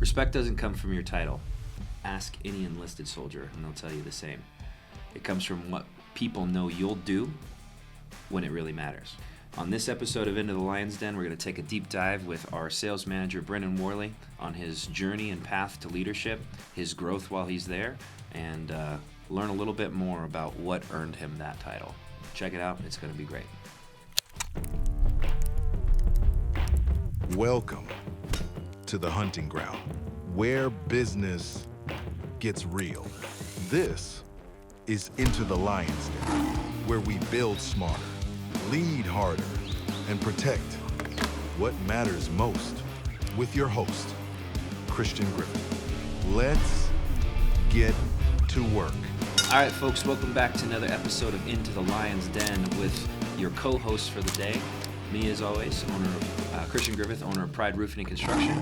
Respect doesn't come from your title. Ask any enlisted soldier, and they'll tell you the same. It comes from what people know you'll do when it really matters. On this episode of Into the Lion's Den, we're going to take a deep dive with our sales manager, Brenden Worley, on his journey and path to leadership, his growth while he's there, and learn a little bit more about what earned him that title. Check it out. It's going to be great. Welcome to the hunting ground, where business gets real. This is Into the Lion's Den, where we build smarter, lead harder, and protect what matters most, with your host, Christian Griffith. Let's get to work. All right, folks, welcome back to another episode of Into the Lion's Den with your co-host for the day. Me, as always, Christian Griffith, owner of Pride Roofing and Construction,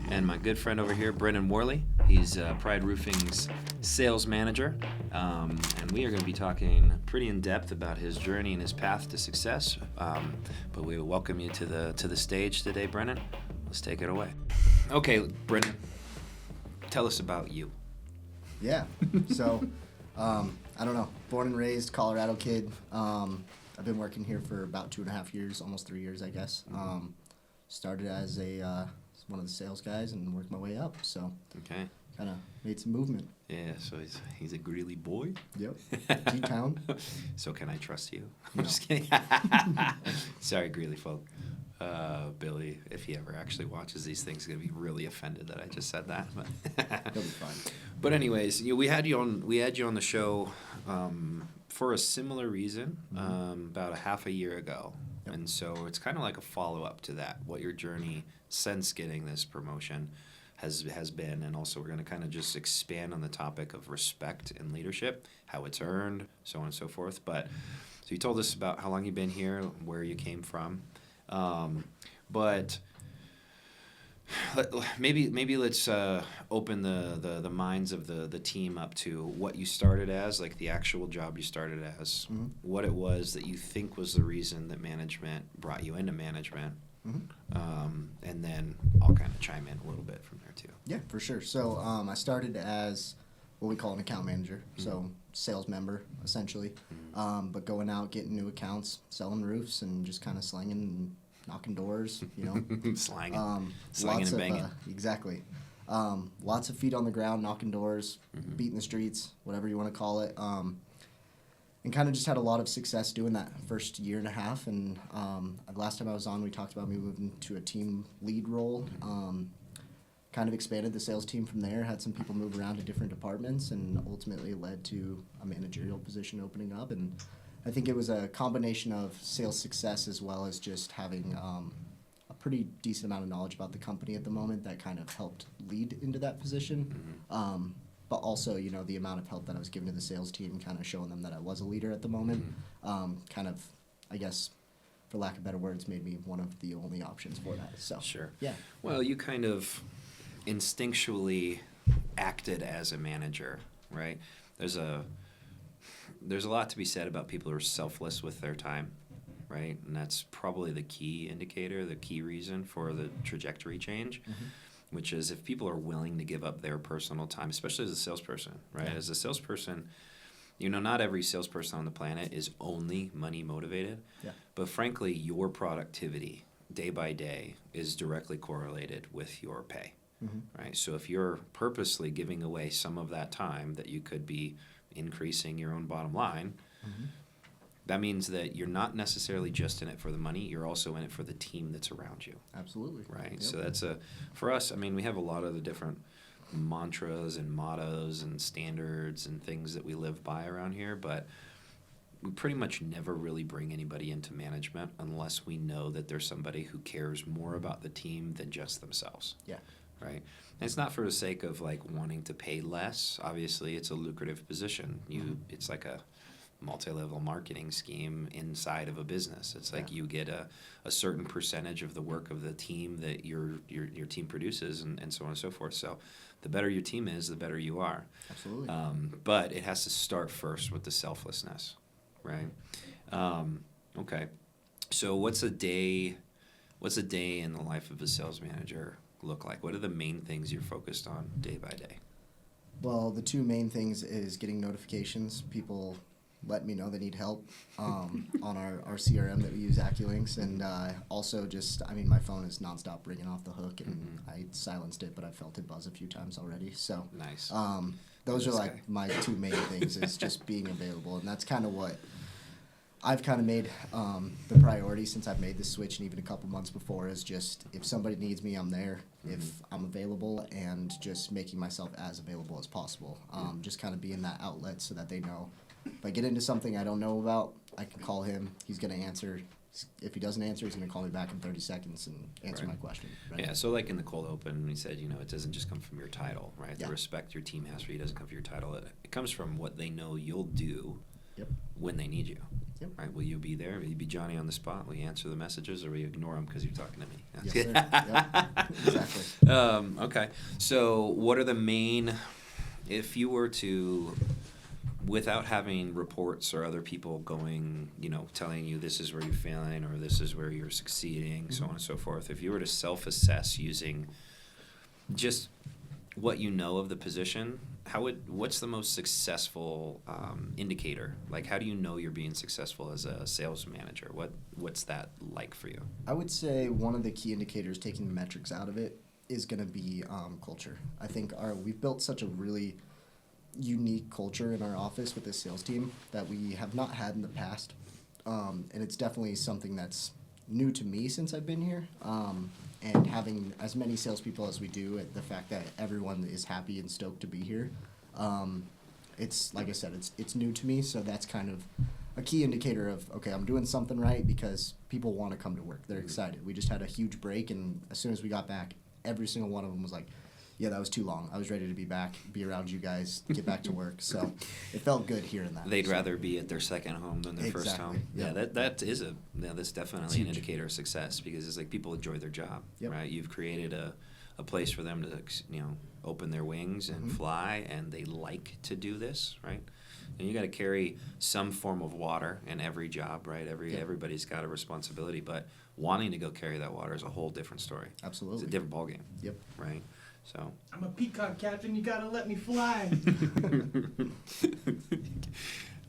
and my good friend over here, Brenden Worley. He's Pride Roofing's sales manager, and we are going to be talking pretty in depth about his journey and his path to success. But we welcome you to the stage today, Brenden. Let's take it away. Okay, Brenden, tell us about you. Yeah. So, I don't know. Born and raised Colorado kid. I've been working here for about 2.5 years, almost 3 years, I guess. Started as one of the sales guys and worked my way up. So, okay, kind of made some movement. Yeah. So he's a Greeley boy. Yep. G-Town. So can I trust you? No. I'm just kidding. Sorry, Greeley folk. Billy, if he ever actually watches these things, is gonna be really offended that I just said that. He'll be fine. But anyways, we had you on the show for a similar reason about a half a year ago. Yep. And so it's kind of like a follow-up to that, what your journey since getting this promotion has been, and also we're going to kind of just expand on the topic of respect and leadership, how it's earned, so on and so forth. But so you told us about how long you've been here, where you came from, but maybe let's open the minds of the team up to what you started as, like the actual job you started as, what it was that you think was the reason that management brought you into management, and then I'll kind of chime in a little bit from there too. Yeah, for sure. So I started as what we call an account manager, so sales member essentially, but going out, getting new accounts, selling roofs, and just kind of slinging and knocking doors, slanging and banging. Exactly. Lots of feet on the ground, knocking doors, beating the streets, whatever you want to call it. And kind of just had a lot of success doing that first year and a half. And last time I was on, we talked about me moving to a team lead role. Kind of expanded the sales team from there, had some people move around to different departments, and ultimately led to a managerial position opening up. And I think it was a combination of sales success as well as just having a pretty decent amount of knowledge about the company at the moment that kind of helped lead into that position. But also, the amount of help that I was giving to the sales team, kind of showing them that I was a leader at the moment, kind of, I guess, for lack of better words, made me one of the only options for that. So Sure. Yeah. Well, you kind of instinctually acted as a manager, right? There's a lot to be said about people who are selfless with their time, right? And that's probably the key indicator, the key reason for the trajectory change, which is if people are willing to give up their personal time, especially as a salesperson, right? As a salesperson, not every salesperson on the planet is only money motivated, but frankly, your productivity day by day is directly correlated with your pay, right? So if you're purposely giving away some of that time that you could be increasing your own bottom line, that means that you're not necessarily just in it for the money, you're also in it for the team that's around you. Absolutely. Right? Yep. So that's for us, we have a lot of the different mantras and mottos and standards and things that we live by around here, but we pretty much never really bring anybody into management unless we know that there's somebody who cares more about the team than just themselves. Yeah. Right? And it's not for the sake of wanting to pay less. Obviously, it's a lucrative position. It's like a multi-level marketing scheme inside of a business. It's like you get a certain percentage of the work of the team that your team produces, and so on and so forth. So the better your team is, the better you are. Absolutely. But it has to start first with the selflessness, right? Okay. So what's a day in the life of a sales manager look like? What are the main things you're focused on day by day? Well, the two main things is getting notifications. People let me know they need help on our CRM that we use, AccuLinks, and also just, I mean, my phone is nonstop ringing off the hook, and I silenced it, but I felt it buzz a few times already. So Nice. those are This like guy. my two main things, is just being available, and that's kind of what I've kind of made the priority since I've made the switch, and even a couple months before, is just if somebody needs me, I'm there. If I'm available, and just making myself as available as possible. Just kind of being that outlet so that they know if I get into something I don't know about, I can call him. He's going to answer. If he doesn't answer, he's going to call me back in 30 seconds and answer Right. my question. Right? Yeah, so like in the cold open, we said, it doesn't just come from your title, right? Yeah. The respect your team has for you doesn't come from your title. It comes from what they know you'll do Yep. when they need you. Yep. Right? Will you be there? Will you be Johnny on the spot? Will you answer the messages, or will you ignore them because you're talking to me? Yes, sir. Yep. Exactly. Okay. So what are the main, if you were to, without having reports or other people going, telling you this is where you're failing or this is where you're succeeding, so on and so forth, if you were to self-assess using just what you know of the position, what's the most successful indicator? Like, how do you know you're being successful as a sales manager? What's that like for you? I would say one of the key indicators, taking the metrics out of it, is going to be culture. I think we've built such a really unique culture in our office with this sales team that we have not had in the past, and it's definitely something that's new to me since I've been here. And having as many salespeople as we do, the fact that everyone is happy and stoked to be here, it's like I said, it's new to me. So that's kind of a key indicator of, okay, I'm doing something right, because people want to come to work. They're excited. We just had a huge break, and as soon as we got back, every single one of them was like, yeah, that was too long. I was ready to be back, be around you guys, get back to work. So it felt good hearing that. They'd So, rather be at their second home than their first Exactly. home. Yeah, Yep. that's definitely an huge. indicator of success, because it's like people enjoy their job, Yep. right? You've created a place for them to open their wings and fly, and they like to do this, right? And you got to carry some form of water in every job, right? Yep. Everybody's got a responsibility, but wanting to go carry that water is a whole different story. Absolutely. It's a different ballgame. Yep. Right. So. I'm a peacock, Captain. You gotta let me fly.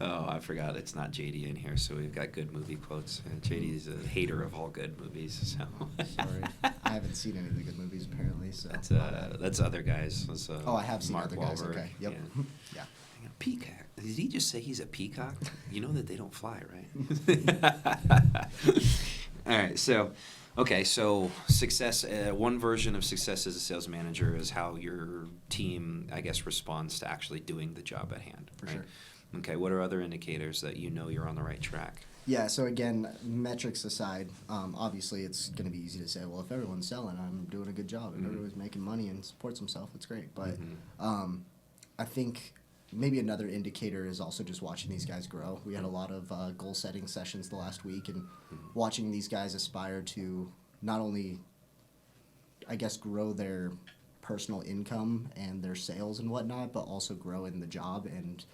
Oh, I forgot. It's not JD in here, so we've got good movie quotes. JD's a hater of all good movies, so. Sorry. I haven't seen any of the good movies, apparently. So That's other guys. That's, I have seen Mark other guys. Wahlberg. Okay. Yep. Yeah. Yeah. Peacock. Did he just say he's a peacock? You know that they don't fly, right? All right. So, okay. So success. One version of success as a sales manager is how your team, I guess, responds to actually doing the job at hand. For right? sure. Okay. What are other indicators that you know you're on the right track? Yeah, so again, metrics aside, obviously it's going to be easy to say, well, if everyone's selling, I'm doing a good job. If everyone's making money and supports himself, it's great. But I think maybe another indicator is also just watching these guys grow. We had a lot of goal-setting sessions the last week, and watching these guys aspire to not only, I guess, grow their personal income and their sales and whatnot, but also grow in the job and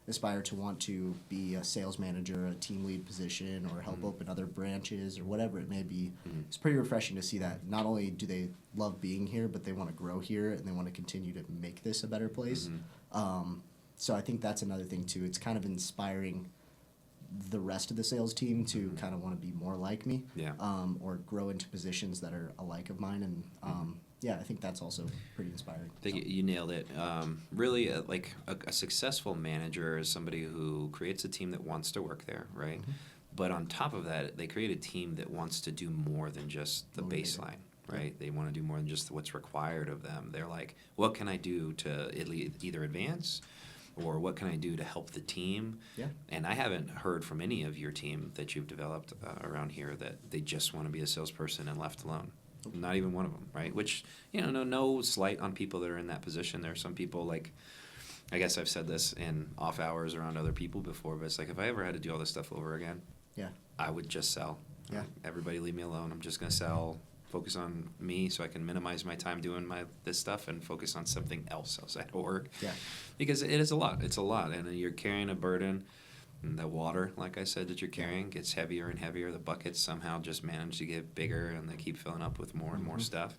aspire to want to be a sales manager, a team lead position, or help open other branches or whatever it may be. It's pretty refreshing to see that not only do they love being here, but they want to grow here and they want to continue to make this a better place. So I think that's another thing too. It's kind of inspiring the rest of the sales team to kind of want to be more like me, Yeah. or grow into positions that are alike of mine. And yeah, I think that's also pretty inspiring. I think you nailed it. Really, like a successful manager is somebody who creates a team that wants to work there, right? But on top of that, they create a team that wants to do more than just the Motivated. baseline, right? They want to do more than just what's required of them. They're like, what can I do to either advance, or what can I do to help the team? Yeah. And I haven't heard from any of your team that you've developed around here that they just want to be a salesperson and left alone. Not even one of them, right? Which, no slight on people that are in that position. There are some people, like, I guess I've said this in off hours around other people before, but it's like, if I ever had to do all this stuff over again, Yeah. I would just sell. Yeah. Everybody leave me alone. I'm just going to sell, focus on me so I can minimize my time doing this stuff and focus on something else outside of work. Yeah. Because it is a lot. It's a lot. And you're carrying a burden. And the water, like I said, that you're carrying gets heavier and heavier. The buckets somehow just manage to get bigger, and they keep filling up with more and more stuff.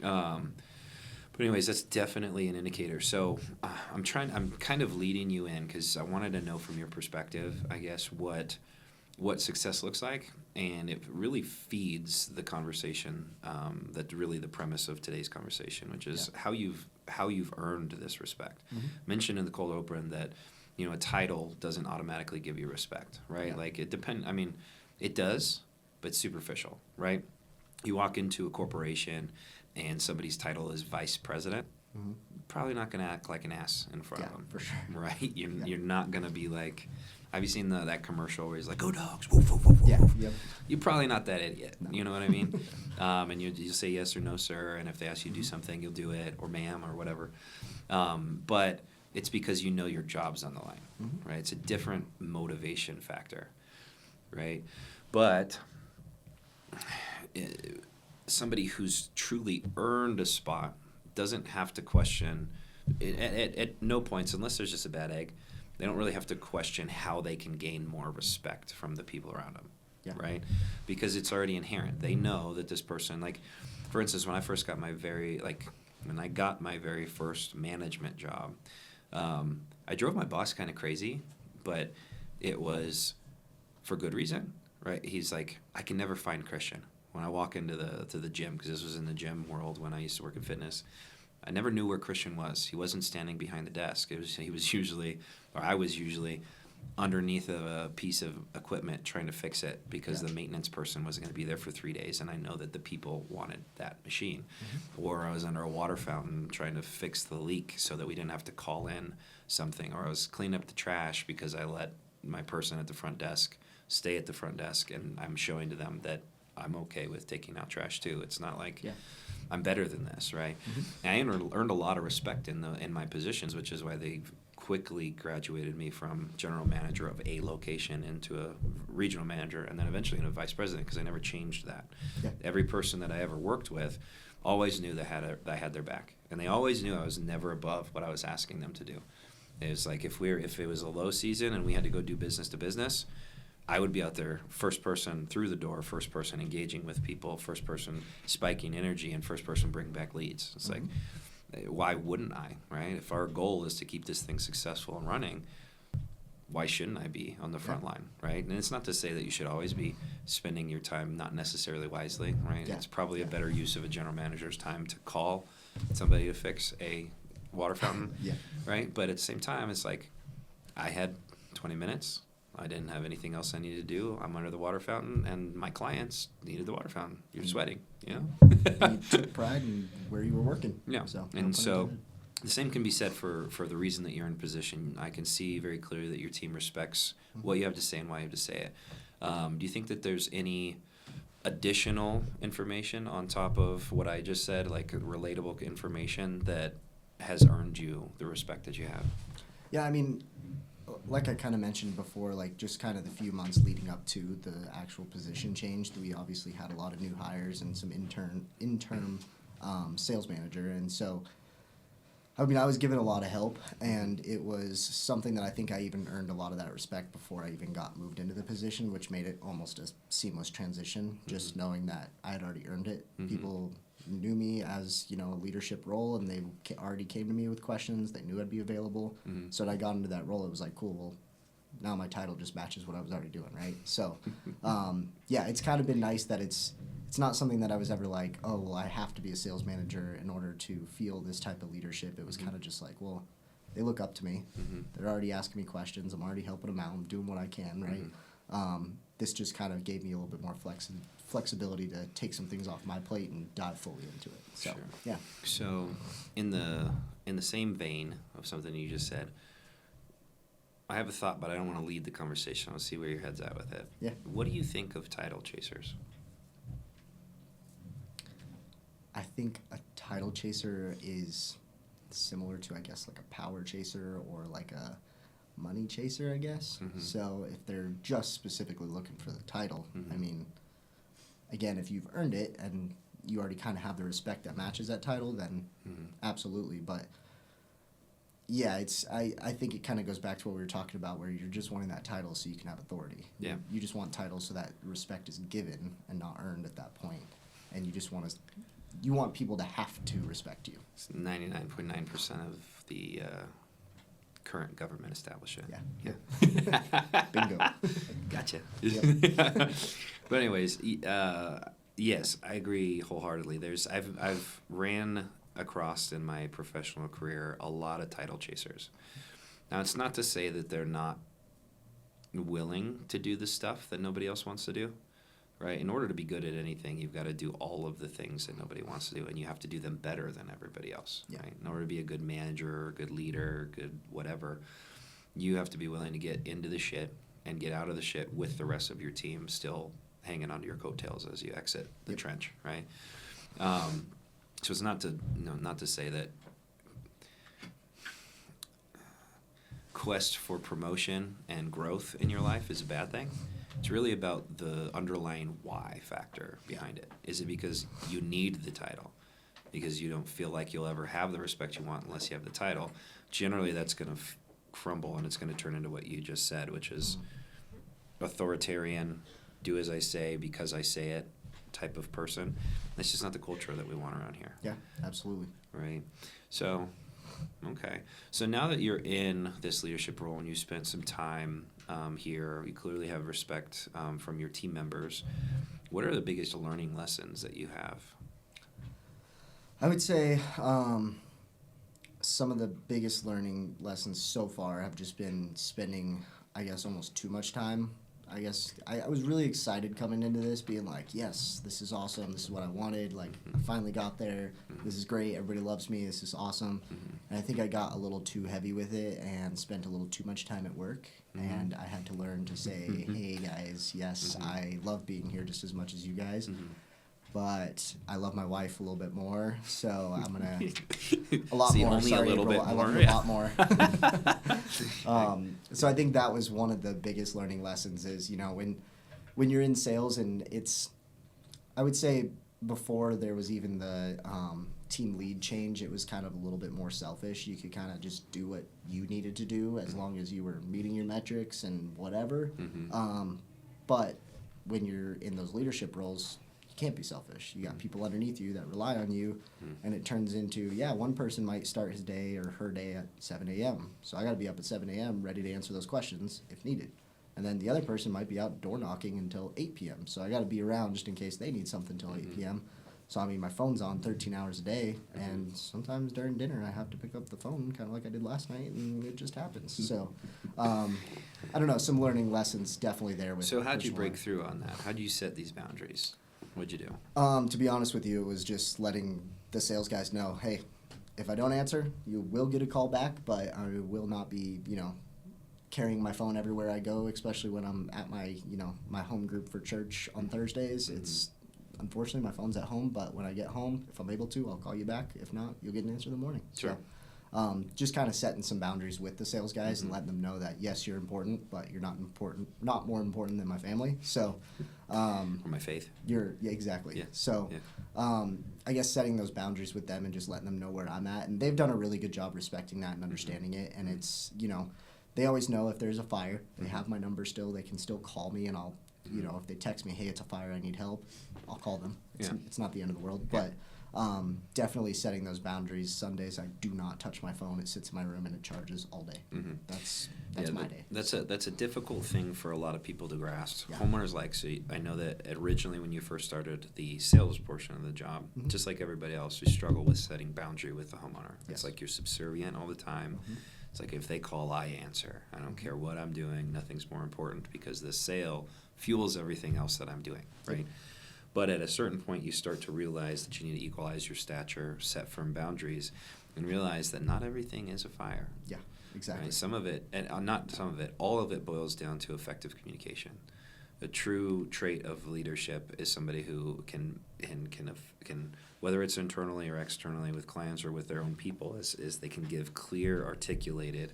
But anyways, that's definitely an indicator. So I'm kind of leading you in because I wanted to know from your perspective, I guess, what success looks like, and it really feeds the conversation. That's really the premise of today's conversation, which is how you've earned this respect. Mentioned in the cold open that a title doesn't automatically give you respect, right? Yeah. Like it does, but superficial, right? You walk into a corporation and somebody's title is vice president, probably not going to act like an ass in front of them. For sure. Right? You're not going to be like, have you seen that commercial where he's like, go dogs, woof, woof, woof, woof, Yeah, woof. yep. You're probably not that idiot. No. You know what I mean? And you say yes or no, sir, and if they ask you to do something, you'll do it, or ma'am, or whatever. But it's because you know your job's on the line, right? It's a different motivation factor, right? But somebody who's truly earned a spot doesn't have to question at no points, unless there's just a bad egg, they don't really have to question how they can gain more respect from the people around them, right? Because it's already inherent. They know that this person, like, for instance, when I got my very first management job, I drove my boss kind of crazy, but it was for good reason, right? He's like, I can never find Christian. When I walk into the gym, because this was in the gym world when I used to work in fitness, I never knew where Christian was. He wasn't standing behind the desk. I was usually underneath of a piece of equipment trying to fix it because the maintenance person wasn't going to be there for 3 days, and I know that the people wanted that machine. Or I was under a water fountain trying to fix the leak so that we didn't have to call in something. Or I was cleaning up the trash because I let my person at the front desk stay at the front desk, and I'm showing to them that I'm okay with taking out trash too. It's not like I'm better than this, right? And I earned a lot of respect in my positions, which is why they quickly graduated me from general manager of a location into a regional manager, and then eventually into vice president, because I never changed that. Every person that I ever worked with always knew that I had their back, and they always knew I was never above what I was asking them to do. It was like if it was a low season and we had to go do business to business, I would be out there, first person through the door, first person engaging with people, first person spiking energy, and first person bringing back leads. It's like, why wouldn't I, right? If our goal is to keep this thing successful and running, why shouldn't I be on the front line, right? And it's not to say that you should always be spending your time not necessarily wisely, right? It's probably a better use of a general manager's time to call somebody to fix a water fountain, right? But at the same time, it's like, I had 20 minutes. I didn't have anything else I needed to do. I'm under the water fountain, and my clients needed the water fountain. You're sweating, you know? And you took pride in where you were working. Yeah. So, The same can be said for the reason that you're in position. I can see very clearly that your team respects what you have to say and why you have to say it. Do you think that there's any additional information on top of what I just said, like relatable information that has earned you the respect that you have? Yeah, I mean, like I kind of mentioned before, like just kind of the few months leading up to the actual position change, we obviously had a lot of new hires and some interim sales manager. And so, I mean, I was given a lot of help, and it was something that I think I even earned a lot of that respect before I even got moved into the position, which made it almost a seamless transition, just knowing that I had already earned it. People knew me as, a leadership role, and they already came to me with questions. They knew I'd be available. So when I got into that role, it was like, cool, well, now my title just matches what I was already doing, right? So, yeah, it's kind of been nice that it's not something that I was ever like, oh, well, I have to be a sales manager in order to feel this type of leadership. It was kind of just like, well, they look up to me. They're already asking me questions. I'm already helping them out. I'm doing what I can, right? This just kind of gave me a little bit more flexibility to take some things off my plate and dive fully into it. So, yeah. So, in the same vein of something you just said, I have a thought, but I don't want to lead the conversation. I'll see where your head's at with it. Yeah. What do you think of title chasers? I think a title chaser is similar to, I guess, like a power chaser or like a money chaser, I guess. So if they're just specifically looking for the title, I mean, again, if you've earned it and you already kind of have the respect that matches that title, then absolutely. But yeah, I think it kind of goes back to what we were talking about, where you're just wanting that title so you can have authority. Yeah. You just want titles so that respect is given and not earned at that point. And you just want to you want people to have to respect you. It's 99.9% of the current government establishment. Yeah. Bingo. Gotcha. Yep. But anyways, yes, I agree wholeheartedly. I've ran across in my professional career a lot of title chasers. Now, it's not to say that they're not willing to do the stuff that nobody else wants to do, right? In order to be good at anything, you've got to do all of the things that nobody wants to do, and you have to do them better than everybody else, Yeah. right? In order to be a good manager, or good leader, good whatever, you have to be willing to get into the shit and get out of the shit with the rest of your team still hanging onto your coattails as you exit the trench, right? So it's not to say that quest for promotion and growth in your life is a bad thing. It's really about the underlying why factor behind it. Is it because you need the title? Because you don't feel like you'll ever have the respect you want unless you have the title? Generally, that's going to crumble, and it's going to turn into what you just said, which is authoritarian, do as I say because I say it type of person. That's just not the culture that we want around here. Yeah, absolutely. Right. So, okay. So now that you're in this leadership role and you spent some time here, you clearly have respect from your team members. What are the biggest learning lessons that you have? I would say some of the biggest learning lessons so far have just been spending, I guess, almost too much time. I guess I was really excited coming into this, being like, yes, this is awesome. This is what I wanted. Like, I finally got there. This is great. Everybody loves me. This is awesome. And I think I got a little too heavy with it and spent a little too much time at work. And I had to learn to say, hey, guys, yes, I love being here just as much as you guys. But I love my wife a little bit more, so I'm gonna a lot See, more. only Sorry, a little April, bit I love more, you a yeah. lot more. So I think that was one of the biggest learning lessons. Is when you're in sales, and I would say before there was even the team lead change, it was kind of a little bit more selfish. You could kind of just do what you needed to do as long as you were meeting your metrics and whatever. But when you're in those leadership roles, can't be selfish. You got people underneath you that rely on you, and it turns into, one person might start his day or her day at 7 a.m. So I got to be up at 7 a.m. ready to answer those questions if needed. And then the other person might be out door knocking until 8 p.m. So I got to be around just in case they need something until 8 p.m. So, I mean, my phone's on 13 hours a day, and sometimes during dinner I have to pick up the phone, kind of like I did last night, and it just happens. So, I don't know, some learning lessons definitely there. So how'd you break through on that? How'd you set these boundaries? What'd you do? To be honest with you, it was just letting the sales guys know, hey, if I don't answer, you will get a call back, but I will not be, carrying my phone everywhere I go, especially when I'm at my, my home group for church on Thursdays. It's, unfortunately, my phone's at home, but when I get home, if I'm able to, I'll call you back. If not, you'll get an answer in the morning. Sure. So, just kind of setting some boundaries with the sales guys and letting them know that, yes, you're important, but you're not more important than my family. So, Or my faith. yeah, exactly. Yeah. So, I guess setting those boundaries with them and just letting them know where I'm at. And they've done a really good job respecting that and understanding it. And it's, they always know if there's a fire. They have my number still. They can still call me, and I'll, if they text me, hey, it's a fire, I need help, I'll call them. It's not the end of the world. But definitely setting those boundaries. Sundays, I do not touch my phone. It sits in my room, and it charges all day. That's my day. That's a difficult thing for a lot of people to grasp. Yeah. Homeowners I know that originally when you first started the sales portion of the job, just like everybody else, you struggle with setting boundary with the homeowner. Yes. It's like you're subservient all the time. It's like if they call, I answer. I don't care what I'm doing. Nothing's more important because the sale fuels everything else that I'm doing, right? But at a certain point, you start to realize that you need to equalize your stature, set firm boundaries, and realize that not everything is a fire. Yeah, exactly. Right? Some of it, and not some of it, all of it boils down to effective communication. A true trait of leadership is somebody who can whether it's internally or externally with clients or with their own people, is they can give clear, articulated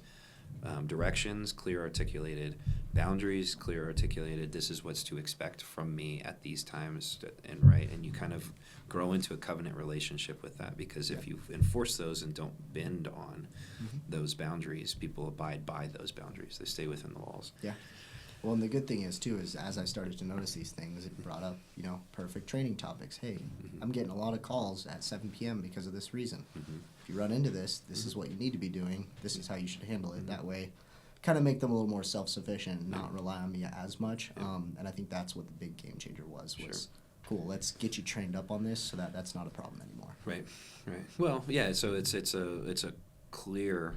directions, clear, articulated boundaries, clear, articulated, this is what's to expect from me at these times, and you kind of grow into a covenant relationship with that, because if you enforce those and don't bend on those boundaries, people abide by those boundaries. They stay within the walls. Yeah. Well, and the good thing is too is as I started to notice these things, it brought up perfect training topics. Hey, I'm getting a lot of calls at 7 p.m. because of this reason. If you run into this is what you need to be doing. This is how you should handle it. That way, kind of make them a little more self-sufficient and not rely on me as much. And I think that's what the big game changer was. Cool, let's get you trained up on this so that that's not a problem anymore. Right. Well, yeah. So it's a clear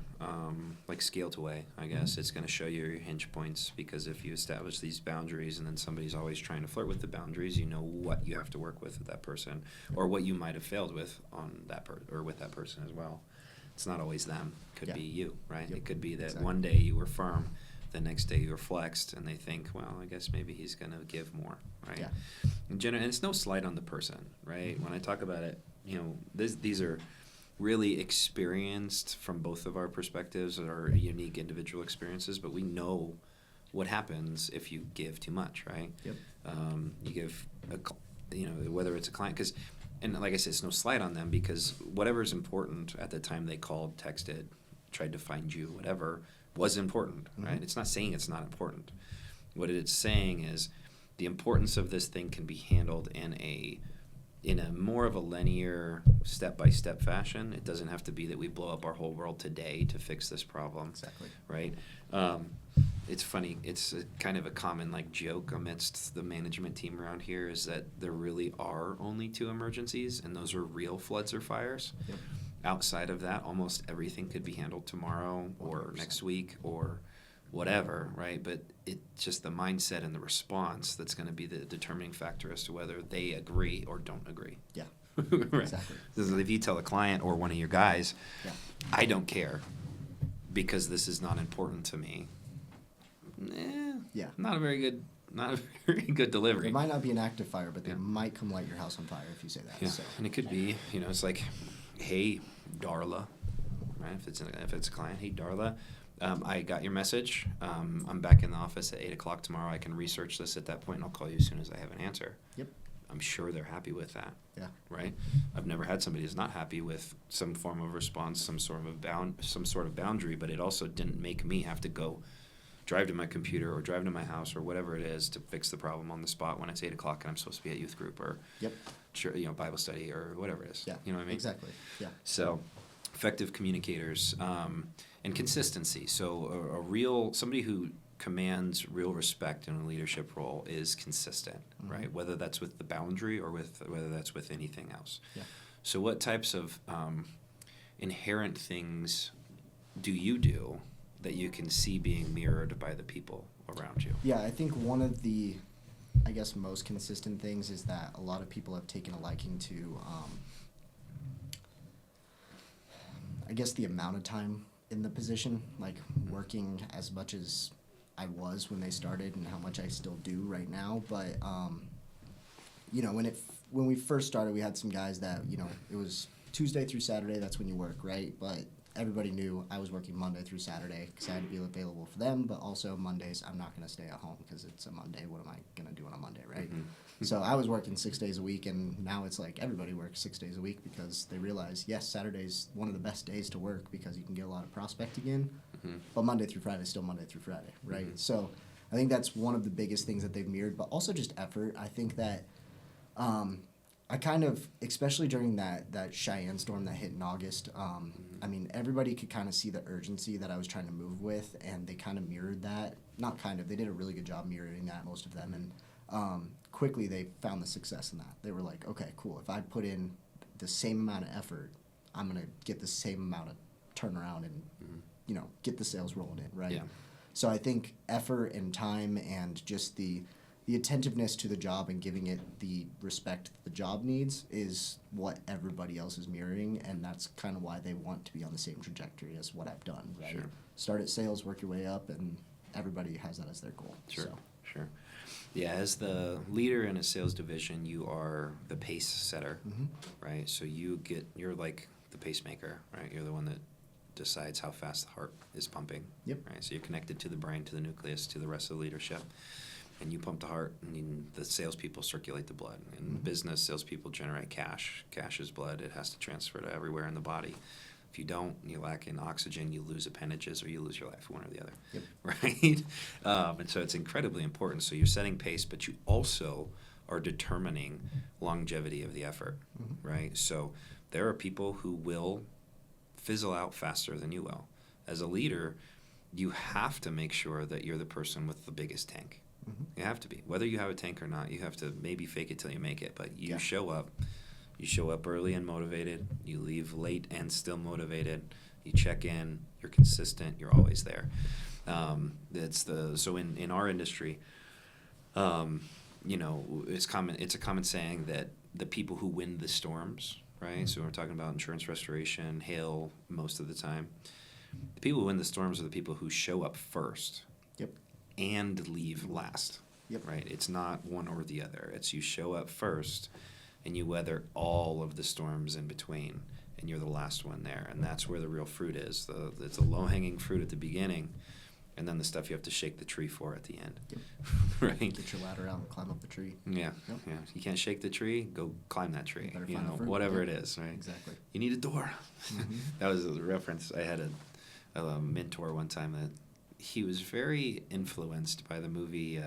like scale to weigh, I guess. It's going to show you your hinge points, because if you establish these boundaries and then somebody's always trying to flirt with the boundaries, you know what you have to work with that person, or what you might have failed with on that or with that person as well. It's not always them. It could be you, right? It could be that one day you were firm, the next day you were flexed, and they think, well, I guess maybe he's going to give more, right? And it's no slight on the person, right? When I talk about it, these are really experienced from both of our perspectives, our unique individual experiences, but we know what happens if you give too much, right? You give, whether it's a client, and like I said, it's no slight on them, because whatever's important at the time they called, texted, tried to find you, whatever, was important, right? It's not saying it's not important. What it's saying is the importance of this thing can be handled in a more of a linear, step-by-step fashion. It doesn't have to be that we blow up our whole world today to fix this problem. Exactly. Right? It's funny. It's kind of a common joke amidst the management team around here is that there really are only 2 emergencies, and those are real floods or fires. Outside of that, almost everything could be handled tomorrow or 100%. Next week or whatever, right? But it's just the mindset and the response that's going to be the determining factor as to whether they agree or don't agree. Right. Exactly. If you tell a client or one of your guys, I don't care because this is not important to me, not a very good delivery. It might not be an active fire, but they might come light your house on fire if you say that. Yeah. So. And it could be, it's like, hey, Darla, right? If it's a client, hey, Darla, I got your message. I'm back in the office at 8 o'clock tomorrow. I can research this at that point, and I'll call you as soon as I have an answer. I'm sure they're happy with that. Right? I've never had somebody who's not happy with some form of response, some sort of boundary, but it also didn't make me have to go drive to my computer or drive to my house or whatever it is to fix the problem on the spot when it's 8 o'clock and I'm supposed to be at youth group or Bible study or whatever it is. You know what I mean? Exactly. So effective communicators and consistency. So somebody who commands real respect in a leadership role is consistent, right? Whether that's with the boundary or whether that's with anything else. So what types of inherent things do you do that you can see being mirrored by the people around you? Yeah, I think one of the, most consistent things is that a lot of people have taken a liking to, the amount of time in the position, working as much as I was when they started and how much I still do right now. But, when we first started, we had some guys that, it was Tuesday through Saturday, that's when you work, right? But everybody knew I was working Monday through Saturday because I had to be available for them, but also Mondays, I'm not going to stay at home because it's a Monday. What am I going to do on a Monday, right? So I was working 6 days a week, and now it's like everybody works 6 days a week because they realize, yes, Saturday's one of the best days to work because you can get a lot of prospecting in, but Monday through Friday is still Monday through Friday, right? So I think that's one of the biggest things that they've mirrored, but also just effort. I think that I kind of, especially during that Cheyenne storm that hit in August, everybody could kind of see the urgency that I was trying to move with, and they kind of mirrored that. Not kind of, they did a really good job mirroring that, most of them, and quickly they found the success in that. They were like, okay, cool, if I put in the same amount of effort, I'm going to get the same amount of turnaround and, get the sales rolling in, right? So I think effort and time and just the attentiveness to the job and giving it the respect the job needs is what everybody else is mirroring, and that's kind of why they want to be on the same trajectory as what I've done, right? Start at sales, work your way up, and everybody has that as their goal. Sure. Yeah, as the leader in a sales division, you are the pace setter, right? So you're like the pacemaker, right? You're the one that decides how fast the heart is pumping, right? So you're connected to the brain, to the nucleus, to the rest of the leadership. And you pump the heart, and the salespeople circulate the blood. In business, salespeople generate cash. Cash is blood. It has to transfer to everywhere in the body. If you don't, you lack in oxygen, you lose appendages, or you lose your life, one or the other. Yep. Right? And so it's incredibly important. So you're setting pace, but you also are determining longevity of the effort, right? So there are people who will fizzle out faster than you will. As a leader, you have to make sure that you're the person with the biggest tank. You have to be. Whether you have a tank or not, you have to maybe fake it till you make it, but you show up. You show up early and motivated. You leave late and still motivated. You check in. You're consistent. You're always there. So in our industry, it's a common saying that the people who win the storms, right? So we're talking about insurance restoration, hail most of the time. The people who win the storms are the people who show up first. Yep. And leave last. Yep. Right? It's not one or the other. It's you show up first and you weather all of the storms in between, and you're the last one there. And that's where the real fruit is. It's a low-hanging fruit at the beginning, and then the stuff you have to shake the tree for at the end. Yep. Right? Get your ladder out and climb up the tree. Yeah. Yep. Yeah. You can't shake the tree, go climb that tree. You better find the fruit. Whatever Yep. it is, right? Exactly. You need a door. That was a reference. I had a mentor one time that he was very influenced by the movie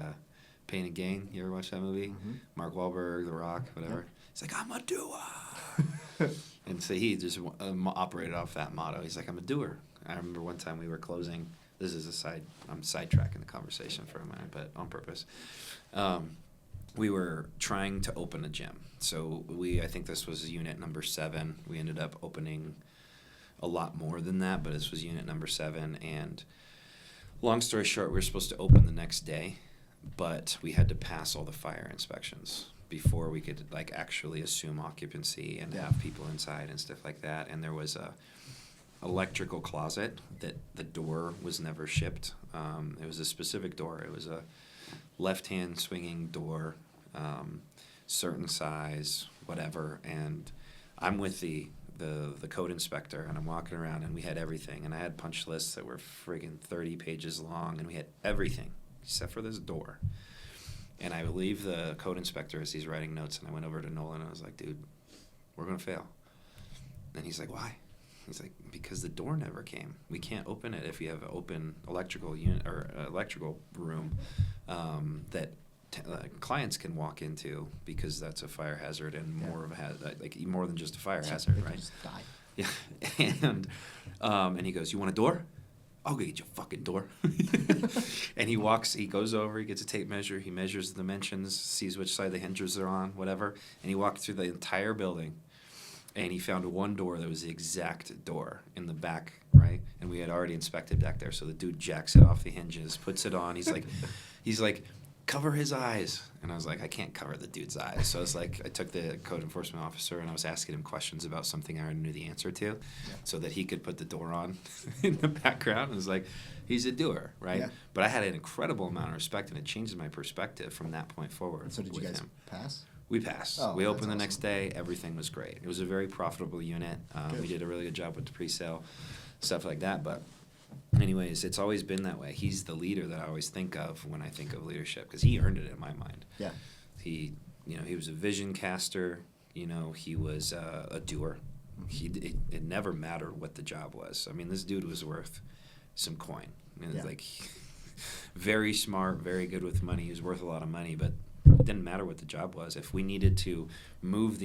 Pain and Gain. You ever watch that movie? Mark Wahlberg, The Rock, whatever. Yep. He's like, I'm a doer. And so he just operated off that motto. He's like, I'm a doer. I remember one time we were closing. This is I'm sidetracking the conversation for a minute, but on purpose. We were trying to open a gym. So I think this was unit number 7. We ended up opening a lot more than that, but this was unit number 7. And long story short, we were supposed to open the next day, but we had to pass all the fire inspections before we could actually assume occupancy and have people inside and stuff like that. And there was a electrical closet that the door was never shipped. It was a specific door. It was a left-hand swinging door, certain size, whatever. And I'm with the code inspector, and I'm walking around, and we had everything. And I had punch lists that were friggin' 30 pages long, and we had everything except for this door. And I believe the code inspector as he's writing notes, and I went over to Nolan, and I was like, dude, we're going to fail. And he's like, why? He's like, because the door never came. We can't open it if you have an open electrical unit or electrical room that clients can walk into, because that's a fire hazard and more of a more than just a fire hazard, right? Just die. Yeah, and he goes, "You want a door? I'll go get you a fucking door." And he goes over, he gets a tape measure, he measures the dimensions, sees which side the hinges are on, whatever, and he walked through the entire building. And he found one door that was the exact door in the back, right? And we had already inspected back there. So the dude jacks it off the hinges, puts it on. He's like, cover his eyes. And I was like, I can't cover the dude's eyes. So I was like, I took the code enforcement officer and I was asking him questions about something I already knew the answer to, so that he could put the door on in the background. And it was like, he's a doer, right? Yeah. But I had an incredible amount of respect, and it changed my perspective from that point forward. And so did you guys him. pass? We passed. Oh, we opened the awesome. next day. Everything was great. It was a very profitable unit. We did a really good job with the pre-sale, stuff like that. But anyways, it's always been that way. He's the leader that I always think of when I think of leadership, because he earned it in my mind. Yeah. He was a vision caster. He was a doer. It never mattered what the job was. I mean, this dude was worth some coin. Very smart, very good with money. He was worth a lot of money, but it didn't matter what the job was. If we needed to move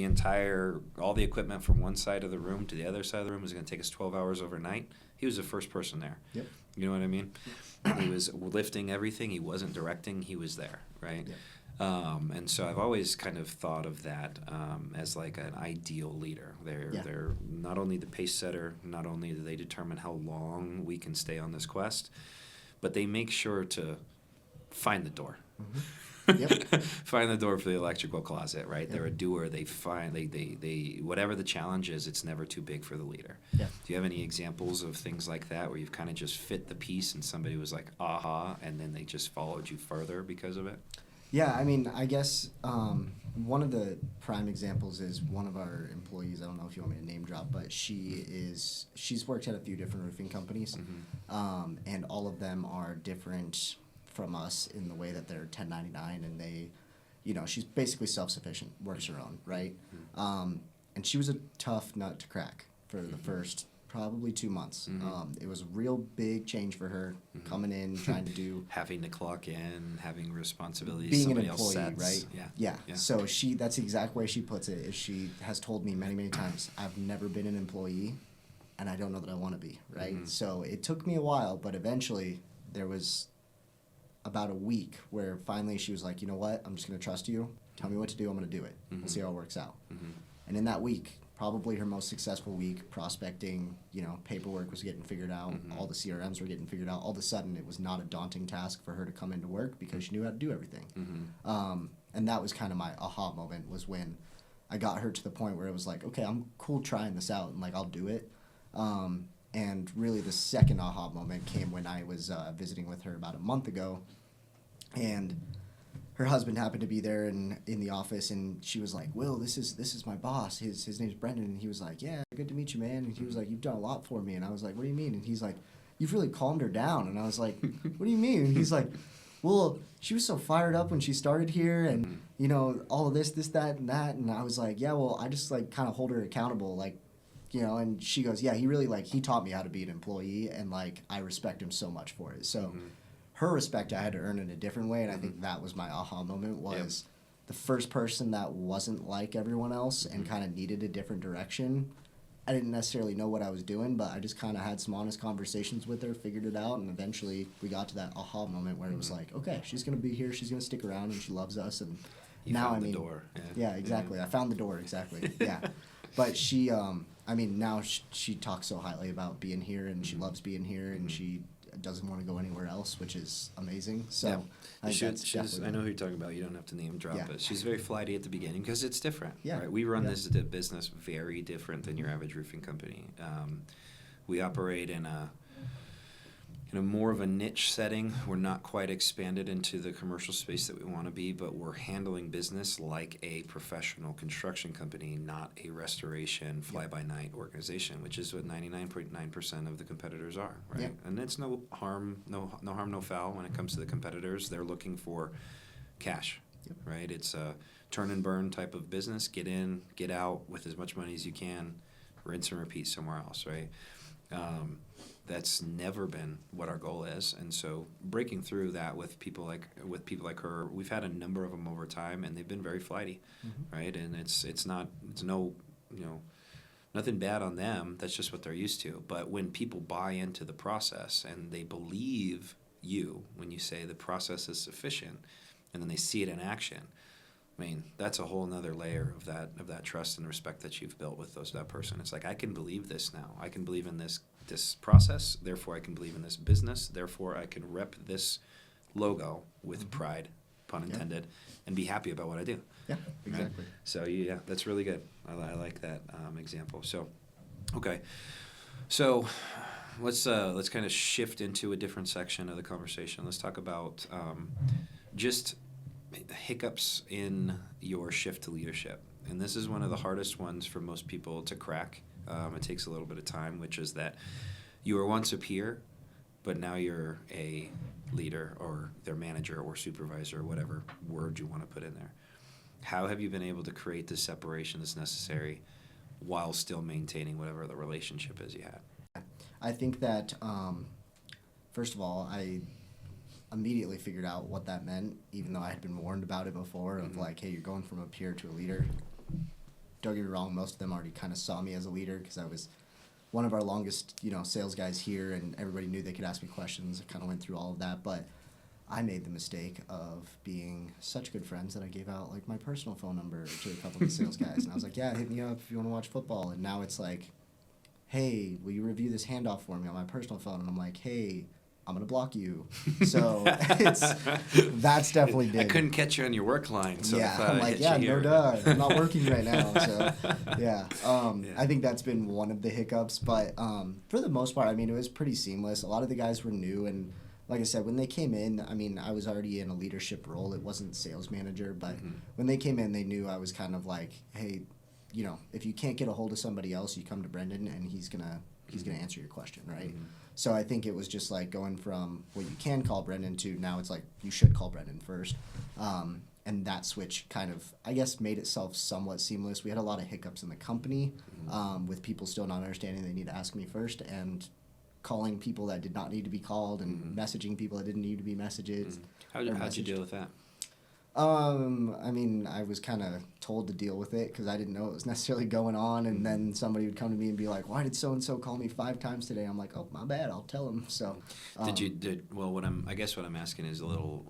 all the equipment from one side of the room to the other side of the room, it was going to take us 12 hours overnight. He was the first person there. Yep. You know what I mean? He was lifting everything. He wasn't directing. He was there, right? Yep. And so I've always kind of thought of that as like an ideal leader. They're not only the pace setter, not only do they determine how long we can stay on this quest, but they make sure to find the door. Mm-hmm. Yep. Find the door for the electrical closet, right? Yep. They're a doer. They whatever the challenge is, it's never too big for the leader. Yeah. Do you have any examples of things like that where you've kind of just fit the piece and somebody was like, aha, and then they just followed you further because of it? Yeah, I mean, I guess one of the prime examples is one of our employees. I don't know if you want me to name drop, but she's worked at a few different roofing companies, and all of them are different from us in the way that they're 1099, and they, she's basically self-sufficient, works her own, right? And she was a tough nut to crack for the first Probably 2 months. Mm-hmm. It was a real big change for her, coming in, trying to do Having to clock in, having responsibilities being an somebody else employee, sets. right? Yeah. So that's the exact way she puts it. Is she has told me many, many times, I've never been an employee, and I don't know that I want to be, right? Mm-hmm. So it took me a while, but eventually there was about a week where finally she was like, you know what? I'm just going to trust you. Tell me what to do. I'm going to do it. We'll see how it works out. Mm-hmm. And in that week, probably her most successful week, prospecting, paperwork was getting figured out, all the CRMs were getting figured out. All of a sudden, it was not a daunting task for her to come into work because she knew how to do everything. And that was kind of my aha moment, was when I got her to the point where it was like, okay, I'm cool trying this out, and I'll do it. And really the second aha moment came when I was visiting with her about a month ago, and her husband happened to be there in the office, and she was like, Will, this is my boss. His name's Brenden. And he was like, yeah, good to meet you, man. And he was like, you've done a lot for me. And I was like, what do you mean? And he's like, you've really calmed her down. And I was like, what do you mean? And he's like, well, she was so fired up when she started here, and all of this, that, and that. And I was like, yeah, well, I just kind of hold her accountable, and she goes, yeah, he really he taught me how to be an employee, and I respect him so much for it. So her respect I had to earn in a different way, and I think that was my aha moment, was the first person that wasn't like everyone else and kind of needed a different direction. I didn't necessarily know what I was doing, but I just kind of had some honest conversations with her, figured it out, and eventually we got to that aha moment where it was like, okay, she's going to be here, she's going to stick around, and she loves us, and You now found the door. Yeah, exactly. I found the door, exactly. Yeah. But she, now she talks so highly about being here, and she loves being here, and she doesn't want to go anywhere else, which is amazing. So I think that's definitely I know who you're talking about. You don't have to name drop Yeah. it. She's very flighty at the beginning because it's different. Yeah. Right? We run Yeah. this business very different than your average roofing company. We operate in a more of a niche setting. We're not quite expanded into the commercial space that we want to be, but we're handling business like a professional construction company, not a restoration fly-by-night organization, which is what 99.9% of the competitors are, right? Yeah. And it's no harm, no foul when it comes to the competitors. They're looking for cash, right? It's a turn and burn type of business. Get in, get out with as much money as you can, rinse and repeat somewhere else, right? That's never been what our goal is, and so breaking through that with people like her, we've had a number of them over time, and they've been very flighty, right? And it's nothing bad on them. That's just what they're used to. But when people buy into the process and they believe you when you say the process is sufficient, and then they see it in action, that's a whole nother layer of that trust and respect that you've built with that person. It's like, I can believe this now. I can believe in this process, therefore I can believe in this business, therefore I can rep this logo with pride, pun intended, and be happy about what I do. Yeah, exactly. Right? So yeah, that's really good. I like that example. So, okay. So let's kind of shift into a different section of the conversation. Let's talk about just hiccups in your shift to leadership. And this is one of the hardest ones for most people to crack. It takes a little bit of time, which is that you were once a peer, but now you're a leader or their manager or supervisor or whatever word you want to put in there. How have you been able to create the separation that's necessary while still maintaining whatever the relationship is you had? I think that, first of all, I immediately figured out what that meant, even though I had been warned about it before, of hey, you're going from a peer to a leader. Don't get me wrong, most of them already kind of saw me as a leader because I was one of our longest, sales guys here, and everybody knew they could ask me questions. I kind of went through all of that, but I made the mistake of being such good friends that I gave out my personal phone number to a couple of the sales guys, and I was like, yeah, hit me up if you want to watch football. And now it's like, hey, will you review this handoff for me on my personal phone? And I'm like, hey, I'm going to block you. So that's definitely big. I couldn't catch you on your work line. So yeah, if, I'm like, hit yeah, you no here. duh. I'm not working right now. So, yeah. I think that's been one of the hiccups. But for the most part, it was pretty seamless. A lot of the guys were new. And like I said, when they came in, I was already in a leadership role. It wasn't sales manager. But when they came in, they knew I was kind of like, hey, if you can't get a hold of somebody else, you come to Brenden, and he's gonna answer your question, right? So I think it was just going from, well, you can call Brenden to now it's like, you should call Brenden first. and that switch kind of, I guess, made itself somewhat seamless. We had a lot of hiccups in the company with people still not understanding they need to ask me first, and calling people that did not need to be called, and messaging people that didn't need to be messages. How'd you deal with that? I mean, I was kind of told to deal with it because I didn't know what was necessarily going on, and then somebody would come to me and be like, "Why did so and so call me 5 times today?" I'm like, "Oh, my bad. I'll tell them." So, I guess what I'm asking is a little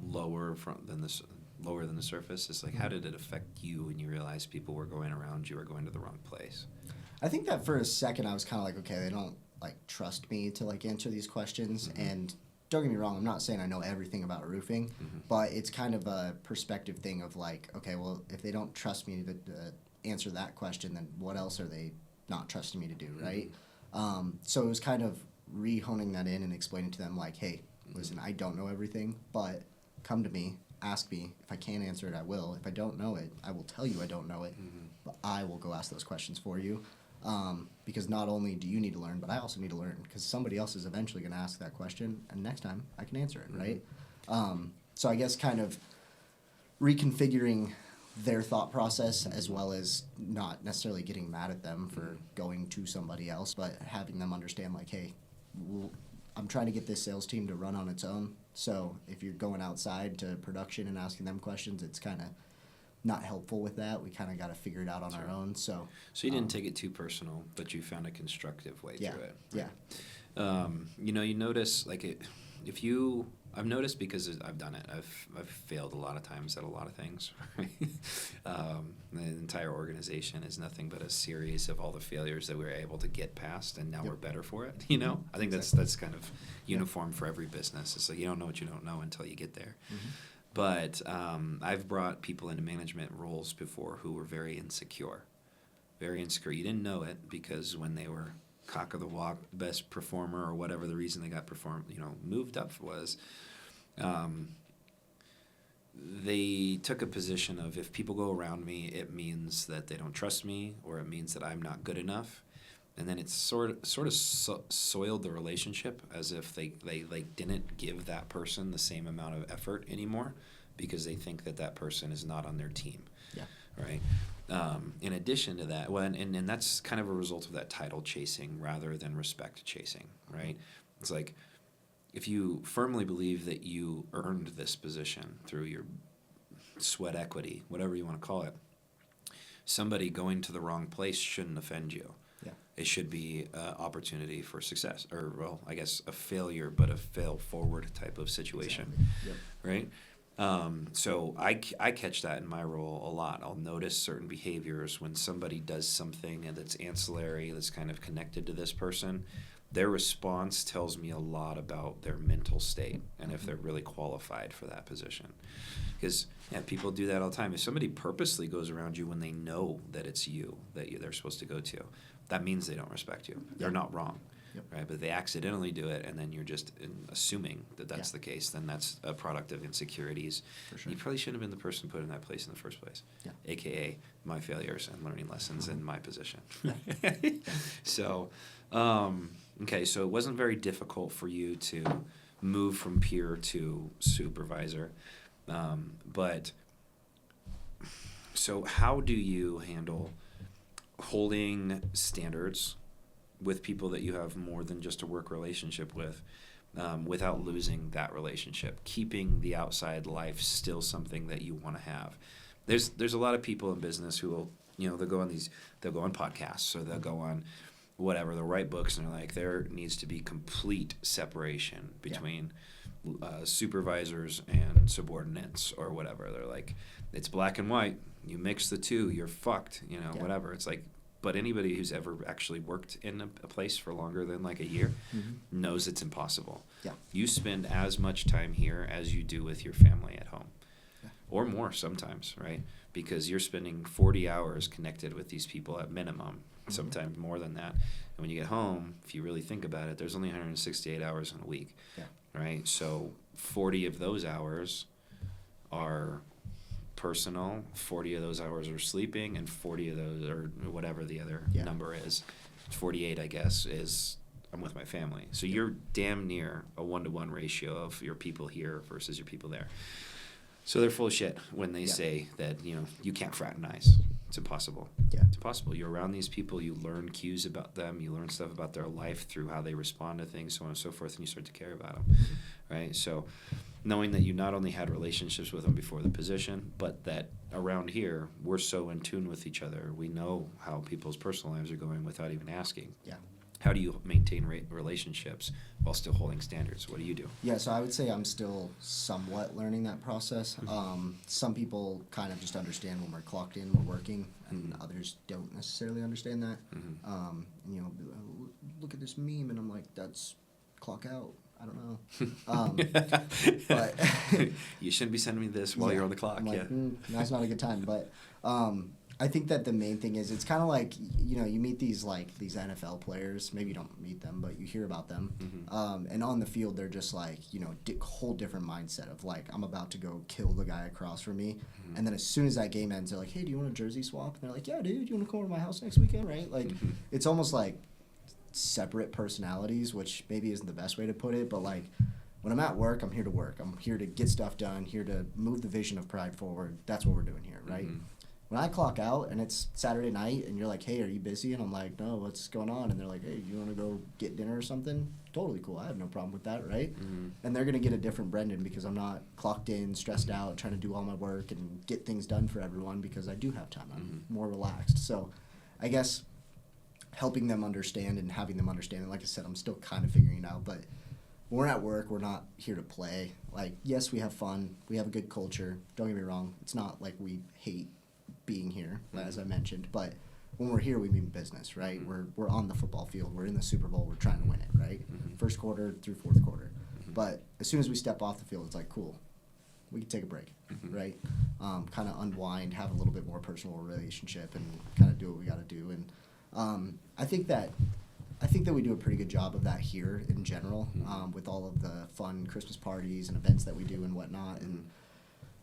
lower than the surface. It's like, how did it affect you when you realized people were going around you or going to the wrong place? I think that for a second I was kind of like, okay, they don't like trust me to like answer these questions, and don't get me wrong, I'm not saying I know everything about roofing, but it's kind of a perspective thing of like, okay, well, if they don't trust me to answer that question, then what else are they not trusting me to do, right? So it was kind of re-honing that in and explaining to them like, hey, listen, I don't know everything, but come to me, ask me. If I can't answer it, I will. If I don't know it, I will tell you I don't know it, but I will go ask those questions for you. Because not only do you need to learn, but I also need to learn, because somebody else is eventually going to ask that question, and next time I can answer it, right? So I guess kind of reconfiguring their thought process, as well as not necessarily getting mad at them for going to somebody else, but having them understand like, hey, I'm trying to get this sales team to run on its own. So if you're going outside to production and asking them questions, it's kind of not helpful with that. We kind of got to figure it out on our own. So you didn't take it too personal, but you found a constructive way through it. Right? Yeah. You notice like I've noticed, because I've done it. I've failed a lot of times at a lot of things. Right? The entire organization is nothing but a series of all the failures that we were able to get past, and now we're better for it. I think that's kind of uniform for every business. It's like you don't know what you don't know until you get there. But I've brought people into management roles before who were very insecure. You didn't know it, because when they were cock of the walk, best performer, or whatever the reason they got moved up was, they took a position of, if people go around me, it means that they don't trust me, or it means that I'm not good enough. And then it's sort of soiled the relationship, as if they didn't give that person the same amount of effort anymore, because they think that person is not on their team. Yeah. Right. In addition to that, and that's kind of a result of that title chasing rather than respect chasing. Right. It's like, if you firmly believe that you earned this position through your sweat equity, whatever you want to call it, somebody going to the wrong place shouldn't offend you. It should be an opportunity for success, or, well, I guess a failure, but a fail-forward type of situation, right? So I catch that in my role a lot. I'll notice certain behaviors when somebody does something that's ancillary, that's kind of connected to this person. Their response tells me a lot about their mental state and if they're really qualified for that position. Because people do that all the time. If somebody purposely goes around you when they know that it's you that they're supposed to go to, that means they don't respect you. They're not wrong, right? But they accidentally do it, and then you're just assuming that that's the case. Then that's a product of insecurities. For sure. You probably shouldn't have been the person put in that place in the first place, a.k.a. my failures and learning lessons in my position. So, okay, so it wasn't very difficult for you to move from peer to supervisor. But so how do you handle holding standards with people that you have more than just a work relationship with, without losing that relationship, keeping the outside life still something that you want to have? There's a lot of people in business who will, they'll go on podcasts, or they'll go on whatever, they'll write books, and they're like, there needs to be complete separation between supervisors and subordinates, or whatever. They're like, it's black and white. You mix the two, you're fucked, whatever. It's like, but anybody who's ever actually worked in a place for longer than like a year knows it's impossible. Yeah. You spend as much time here as you do with your family at home, or more sometimes, right? Because you're spending 40 hours connected with these people at minimum, sometimes more than that. And when you get home, if you really think about it, there's only 168 hours in a week, right? So 40 of those hours are personal, 40 of those hours are sleeping, and 40 of those, or whatever the other number is, 48 I guess, is I'm with my family. So you're damn near a 1-to-1 ratio of your people here versus your people there. So they're full of shit when they Yeah. say that, you can't fraternize. It's impossible. Yeah. It's impossible. You're around these people, you learn cues about them, you learn stuff about their life through how they respond to things, so on and so forth, and you start to care about them, right? So knowing that you not only had relationships with them before the position, but that around here, we're so in tune with each other. We know how people's personal lives are going without even asking. Yeah. How do you maintain relationships while still holding standards? What do you do? Yeah, so I would say I'm still somewhat learning that process. Some people kind of just understand when we're clocked in, we're working, and others don't necessarily understand that. And, be like, "Oh, look at this meme," and I'm like, that's clock out. I don't know. But You shouldn't be sending me this while you're on the clock. I'm like, yeah. That's not a good time. But I think that the main thing is it's kind of like, you meet these NFL players. Maybe you don't meet them, but you hear about them. And on the field, they're just like, whole different mindset of like, I'm about to go kill the guy across from me. And then as soon as that game ends, they're like, hey, do you want a jersey swap? And they're like, yeah, dude, you want to come over to my house next weekend, right? Like, it's almost like separate personalities, which maybe isn't the best way to put it, but like, when I'm at work, I'm here to work. I'm here to get stuff done, here to move the vision of Pride forward. That's what we're doing here, right? When I clock out and it's Saturday night and you're like, hey, are you busy? And I'm like, no, what's going on? And they're like, hey, you want to go get dinner or something? Totally cool. I have no problem with that, right? And they're going to get a different Brenden because I'm not clocked in, stressed out, trying to do all my work and get things done for everyone because I do have time. I'm more relaxed. So I guess helping them understand and having them understand, and like I said, I'm still kind of figuring it out, but when we're at work, we're not here to play. Like, yes, we have fun. We have a good culture. Don't get me wrong. It's not like we hate being here, as I mentioned, but when we're here, we mean business, right? We're on the football field. We're in the Super Bowl. We're trying to win it, right? First quarter through fourth quarter. But as soon as we step off the field, it's like, cool, we can take a break, right? Kind of unwind, have a little bit more personal relationship, and kind of do what we got to do. And I think that we do a pretty good job of that here in general, with all of the fun Christmas parties and events that we do and whatnot. And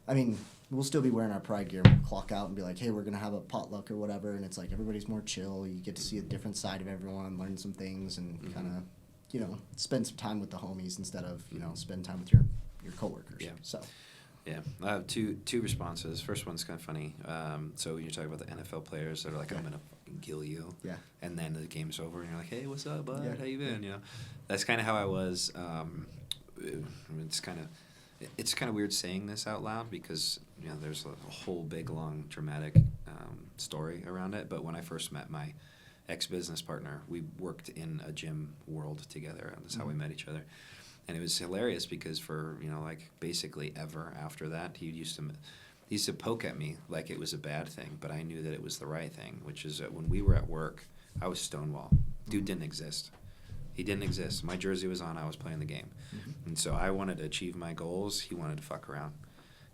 I mean, we'll still be wearing our Pride gear. We'll clock out and be like, hey, we're going to have a potluck or whatever. And it's like everybody's more chill. You get to see a different side of everyone, learn some things, and kind of, spend some time with the homies instead of, spend time with your coworkers. Yeah. So. Yeah, I have two responses. First one's kind of funny. So when you're talking about the NFL players that are like, I'm going to fucking kill you. Yeah. And then the game's over and you're like, hey, what's up, bud? Yeah. How you been? That's kind of how I was. It's kind of weird saying this out loud because, there's a whole big, long, dramatic story around it. But when I first met my ex-business partner, we worked in a gym world together. And that's how we met each other. And it was hilarious because for, basically ever after that, he used to poke at me like it was a bad thing, but I knew that it was the right thing, which is that when we were at work, I was Stonewall. Dude didn't exist. He didn't exist. My jersey was on. I was playing the game. And so I wanted to achieve my goals. He wanted to fuck around.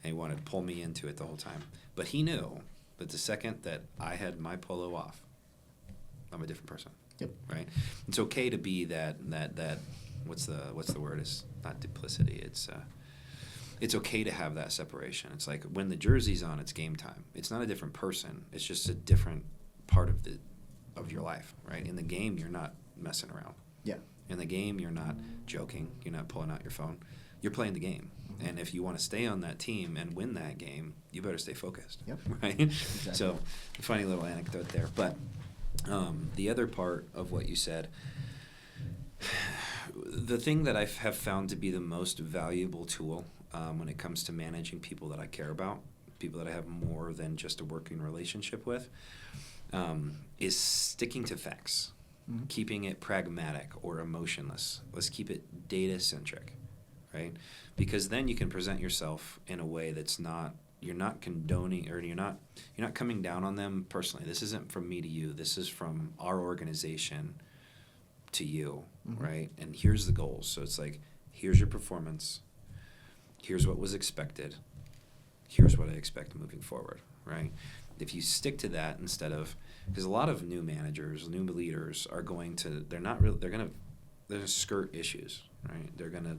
And he wanted to pull me into it the whole time. But he knew that the second that I had my polo off, I'm a different person. Yep. Right? It's okay to be that what's the word? It's not duplicity. It's okay to have that separation. It's like when the jersey's on, it's game time. It's not a different person. It's just a different part of your life, right? In the game, you're not messing around. Yeah. In the game, you're not joking. You're not pulling out your phone. You're playing the game. And if you want to stay on that team and win that game, you better stay focused. Yep. Right? Exactly. So, funny little anecdote there. But the other part of what you said, the thing that I have found to be the most valuable tool when it comes to managing people that I care about, people that I have more than just a working relationship with, is sticking to facts, keeping it pragmatic or emotionless. Let's keep it data-centric, right? Because then you can present yourself in a way that's you're not condoning, or you're not coming down on them personally. This isn't from me to you. This is from our organization to you, right? And here's the goals. So it's like, here's your performance. Here's what was expected. Here's what I expect moving forward, right? If you stick to that instead of, because a lot of new managers, new leaders are going to, they're going to skirt issues, right? They're going to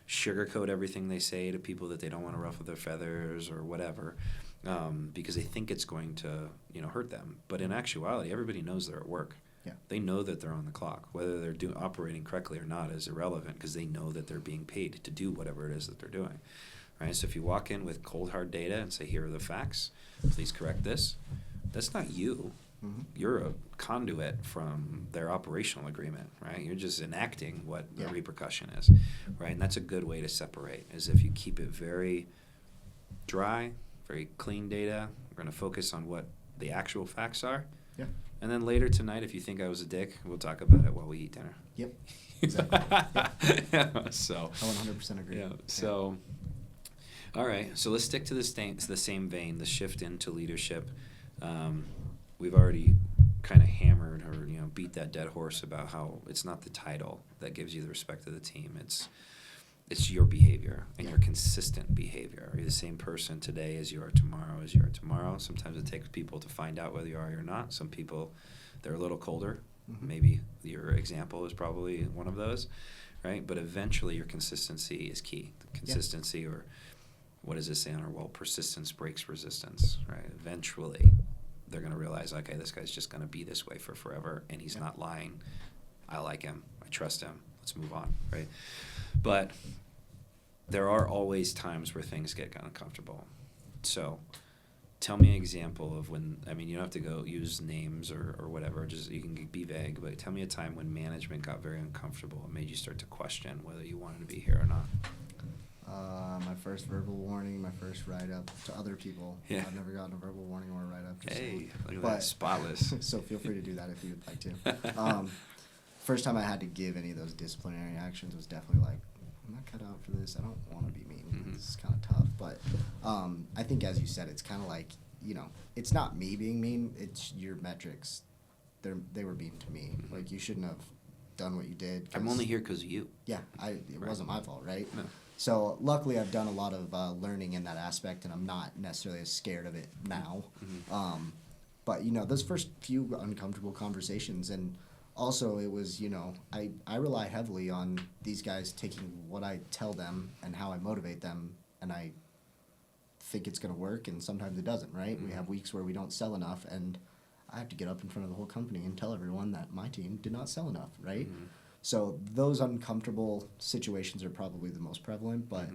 sugarcoat everything they say to people that they don't want to ruffle their feathers or whatever, because they think it's going to, hurt them. But in actuality, everybody knows they're at work. Yeah. They know that they're on the clock. Whether they're operating correctly or not is irrelevant because they know that they're being paid to do whatever it is that they're doing, right? So if you walk in with cold hard data and say, here are the facts, please correct this, that's not you. Mm-hmm. You're a conduit from their operational agreement, right? You're just enacting what the repercussion is, right? And that's a good way to separate, is if you keep it very dry, very clean data. We're going to focus on what the actual facts are. Yeah. And then later tonight, if you think I was a dick, we'll talk about it while we eat dinner. Yep. Exactly. Yeah. So I 100% agree. yeah. So, all right. So let's stick to the same vein, the shift into leadership. We've already kind of hammered or beat that dead horse about how it's not the title that gives you the respect of the team. It's your behavior and your consistent behavior. Are you the same person today as you are tomorrow? Sometimes it takes people to find out whether you are or not. Some people, they're a little colder. Mm-hmm. Maybe your example is probably one of those, right? But eventually your consistency is key. The consistency, or what does it say on our wall? Persistence breaks resistance, right? Eventually they're going to realize, okay, this guy's just going to be this way for forever, and he's not lying. I like him. I trust him. Let's move on, right? But there are always times where things get uncomfortable. So tell me an example of when, you don't have to go use names or whatever, just you can be vague, but tell me a time when management got very uncomfortable and made you start to question whether you wanted to be here or not. My first verbal warning, my first write-up to other people. Yeah. I've never gotten a verbal warning or a write-up. Hey, look at that, spotless. So feel free to do that if you would like to. First time I had to give any of those disciplinary actions was definitely like, I'm not cut out for this. I don't want to be mean. Mm-hmm. This is kind of tough. But I think, as you said, it's kind of like, it's not me being mean. It's your metrics. They were mean to me. Mm-hmm. Like, you shouldn't have done what you did. I'm only here because of you. Yeah, it wasn't my fault, right? No. So luckily, I've done a lot of learning in that aspect, and I'm not necessarily as scared of it now. Mm-hmm. But those first few uncomfortable conversations, and also it was I rely heavily on these guys taking what I tell them and how I motivate them, and I think it's going to work, and sometimes it doesn't. Right? Mm-hmm. We have weeks where we don't sell enough, and I have to get up in front of the whole company and tell everyone that my team did not sell enough. Right? Mm-hmm. So those uncomfortable situations are probably the most prevalent, but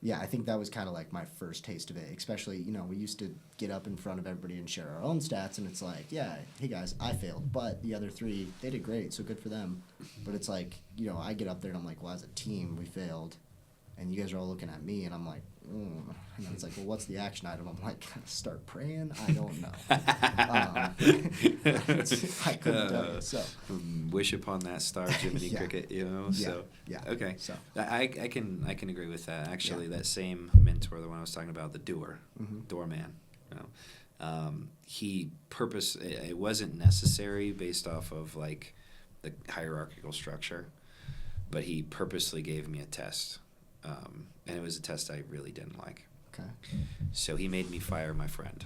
yeah, I think that was kind of like my first taste of it. Especially, we used to get up in front of everybody and share our own stats, and it's like, yeah, hey guys, I failed, but the other three, they did great, so good for them. But it's like, I get up there and I'm like, well, as a team, we failed, and you guys are all looking at me, and I'm like, and then it's like, well, what's the action item? I'm like, start praying? I don't know. I couldn't tell you. So Wish upon that star, Jiminy Cricket. So yeah. Okay. So I can agree with that. Actually, that same mentor, the one I was talking about, the doorman. It wasn't necessary based off of like the hierarchical structure, but he purposely gave me a test. And it was a test I really didn't like. okay. So he made me fire my friend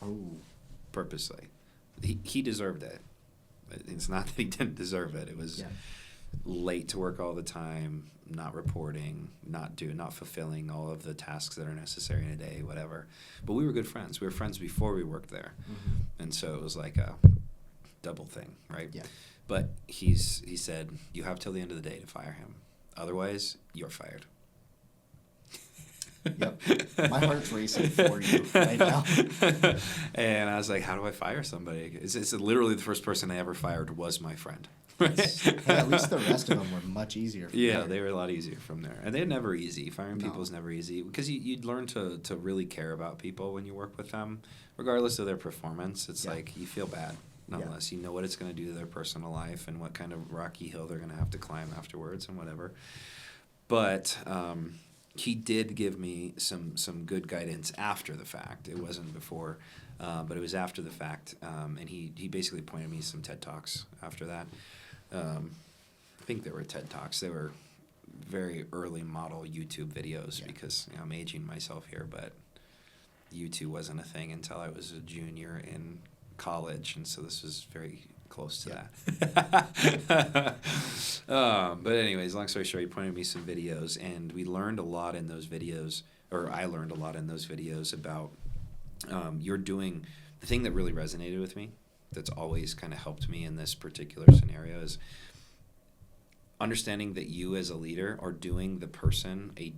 Oh. purposely. He deserved it. It's not that he didn't deserve it. It was late to work all the time, not reporting, not fulfilling all of the tasks that are necessary in a day, whatever. But we were good friends. We were friends before we worked there. Mm-hmm. And so it was like a double thing, right? Yeah. But he said, you have till the end of the day to fire him. Otherwise, you're fired. Yep. My heart's racing for you right now. And I was like, how do I fire somebody? It's literally the first person I ever fired was my friend. Hey, at least the rest of them were much easier. Yeah, they were a lot easier from there. And they're never easy. Firing people is never easy. Because you'd learn to really care about people when you work with them, regardless of their performance. It's like you feel bad. Nonetheless, you know what it's going to do to their personal life and what kind of rocky hill they're going to have to climb afterwards and whatever. But he did give me some good guidance after the fact. It wasn't before, but it was after the fact. And he basically pointed me some TED Talks after that. I think they were TED Talks. They were very early model YouTube videos because I'm aging myself here, but YouTube wasn't a thing until I was a junior in college, and so this was very close to that. But anyways, long story short, he pointed me some videos, and we learned a lot in those videos, or I learned a lot in those videos about you're doing the thing that really resonated with me, that's always kind of helped me in this particular scenario, is understanding that you as a leader are doing the person a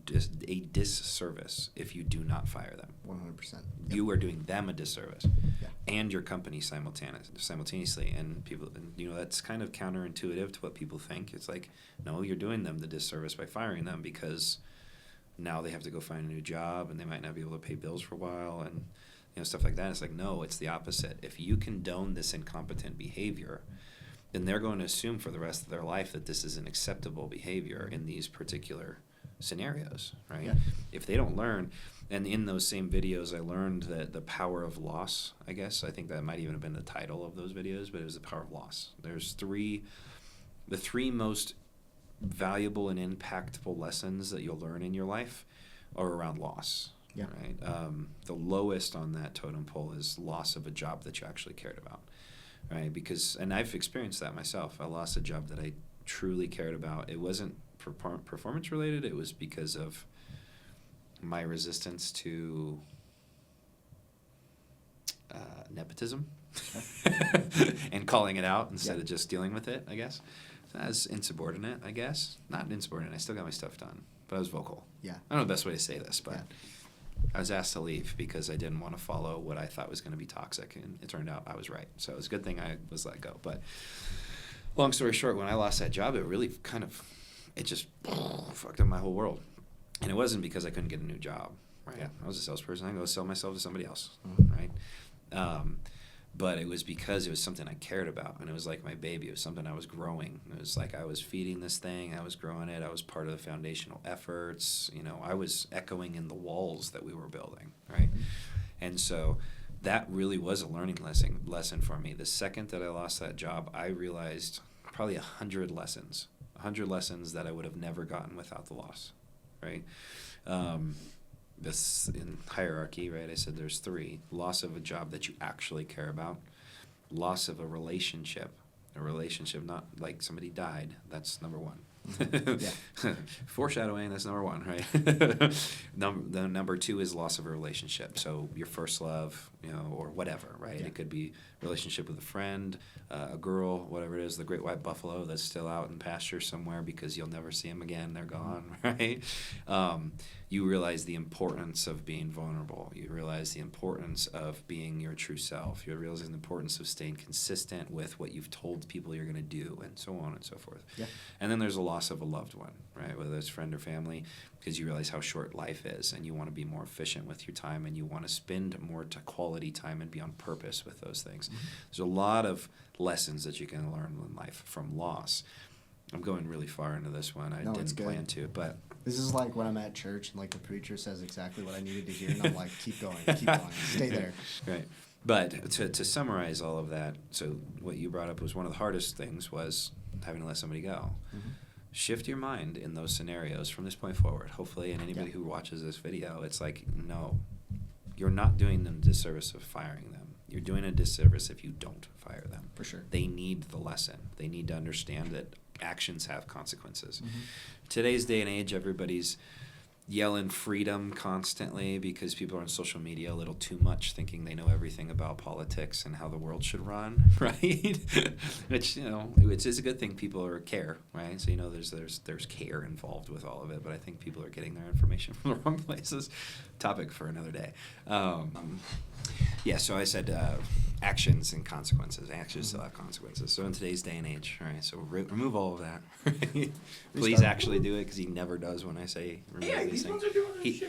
disservice if you do not fire them. 100%. You are doing them a disservice, Yeah. and your company simultaneously. And people, that's kind of counterintuitive to what people think. It's like, no, you're doing them the disservice by firing them, because now they have to go find a new job, and they might not be able to pay bills for a while, and stuff like that. It's like, no, it's the opposite. If you condone this incompetent behavior, then they're going to assume for the rest of their life that this is an acceptable behavior in these particular scenarios, right? Yeah. If they don't learn, and in those same videos I learned that the power of loss, I guess, I think that might even have been the title of those videos, but it was the power of loss. There's the three most valuable and impactful lessons that you'll learn in your life are around loss. Yeah. Right. The lowest on that totem pole is loss of a job that you actually cared about. Right, because, and I've experienced that myself. I lost a job that I truly cared about. It wasn't performance related. It was because of my resistance to nepotism and calling it out instead of just dealing with it, I guess. So I was insubordinate, I guess. Not insubordinate. I still got my stuff done, but I was vocal. Yeah. I don't know the best way to say this, but Yeah. I was asked to leave because I didn't want to follow what I thought was going to be toxic, and it turned out I was right. So it was a good thing I was let go. But long story short, when I lost that job, it really it just fucked up my whole world. And it wasn't because I couldn't get a new job, right? Yeah. I was a salesperson. I go sell myself to somebody else, Mhm. right? But it was because it was something I cared about, and it was like my baby. It was something I was growing. It was like I was feeding this thing. I was growing it. I was part of the foundational efforts. I was echoing in the walls that we were building, right? And so that really was a learning lesson for me. The second that I lost that job, I realized probably 100 lessons that I would have never gotten without the loss, right? This in hierarchy, right? I said there's 3: loss of a job that you actually care about, loss of a relationship, not like somebody died. That's number 1. Yeah. Foreshadowing, that's number 1, right? The number 2 is loss of a relationship. So your first love, or whatever, right? Yeah. It could be relationship with a friend, a girl, whatever it is, the great white buffalo that's still out in pasture somewhere because you'll never see them again. They're gone, right? You realize the importance of being vulnerable. You realize the importance of being your true self. You realize the importance of staying consistent with what you've told people you're going to do, and so on and so forth. Yeah. And then there's a loss of a loved one, right? Whether it's friend or family, because you realize how short life is, and you want to be more efficient with your time, and you want to spend more quality time and be on purpose with those things. Mm-hmm. There's a lot of lessons that you can learn in life from loss. I'm going really far into this one. I No, it's didn't good. plan to, but This is like when I'm at church and like the preacher says exactly what I needed to hear, and I'm like, keep going, stay there. Right. But to summarize all of that, so what you brought up was one of the hardest things was having to let somebody go. Mm-hmm. Shift your mind in those scenarios from this point forward, hopefully, and anybody Yeah. who watches this video, it's like, no, you're not doing them a disservice of firing them. You're doing a disservice if you don't fire them. For sure. They need the lesson. They need to understand that actions have consequences. Mm-hmm. Today's day and age, everybody's yelling freedom constantly because people are on social media a little too much, thinking they know everything about politics and how the world should run, right? Which, which is a good thing. People care, right? So there's care involved with all of it, but I think people are getting their information from the wrong places. Topic for another day. So I said actions and consequences. Actions still have consequences. So in today's day and age, all right, so remove all of that. Please actually do it, because he never does when I say remove these things.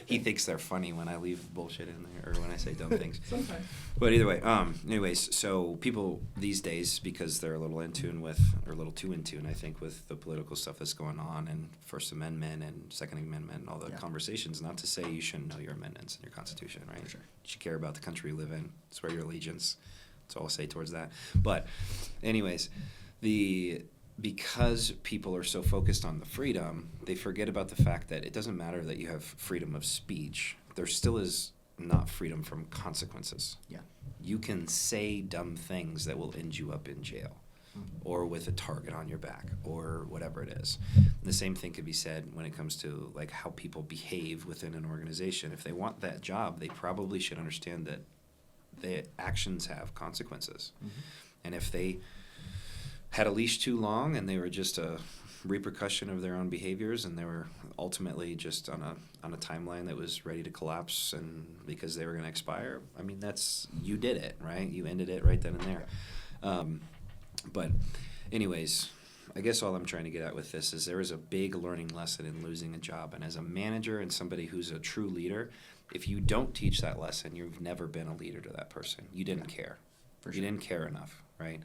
He thinks they're funny when I leave bullshit in there, or when I say dumb things. Sometimes. But either way, anyways, so people these days, because they're a little in tune with, or a little too in tune, I think, with the political stuff that's going on, and First Amendment and Second Amendment and all the conversations, not to say you shouldn't know your amendments and your Constitution, right? For sure. You should care about the country you live in. Swear your allegiance. That's all I'll say towards that. But anyways, because people are so focused on the freedom, they forget about the fact that it doesn't matter that you have freedom of speech. There still is not freedom from consequences. Yeah. You can say dumb things that will end you up in jail, or with a target on your back, or whatever it is. And the same thing could be said when it comes to like how people behave within an organization. If they want that job, they probably should understand that their actions have consequences. Mm-hmm. And if they had a leash too long and they were just a repercussion of their own behaviors, and they were ultimately just on a timeline that was ready to collapse, and because they were going to expire. I mean, you did it, right? You ended it right then and there. But anyways, I guess all I'm trying to get at with this is there is a big learning lesson in losing a job. And as a manager and somebody who's a true leader, if you don't teach that lesson, you've never been a leader to that person. You didn't care. For You sure. didn't care enough, right?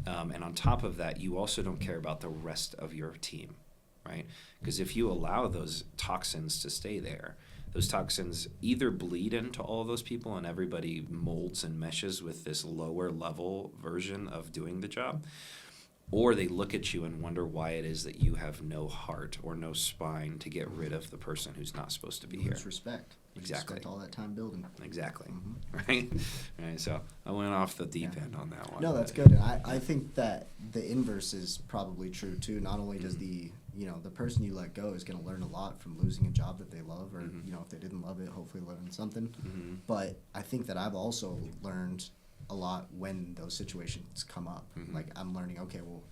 And on top of that, you also don't care about the rest of your team, right? Because if you allow those toxins to stay there, those toxins either bleed into all those people and everybody molds and meshes with this lower level version of doing the job, or they look at you and wonder why it is that you have no heart or no spine to get rid of the person who's not supposed to be here. Lose respect. You Exactly. spent all that time building. Exactly. Mhm. Right? So I went off the deep end on that one. No, that's but- good. And I think that the inverse is probably true too. Not only does the person you let go is going to learn a lot from losing a job that they love, or Mhm. if they didn't love it, hopefully learn something. Mhm. But I think that I've also learned a lot when those situations come up. Mhm. Like I'm learning, okay, well,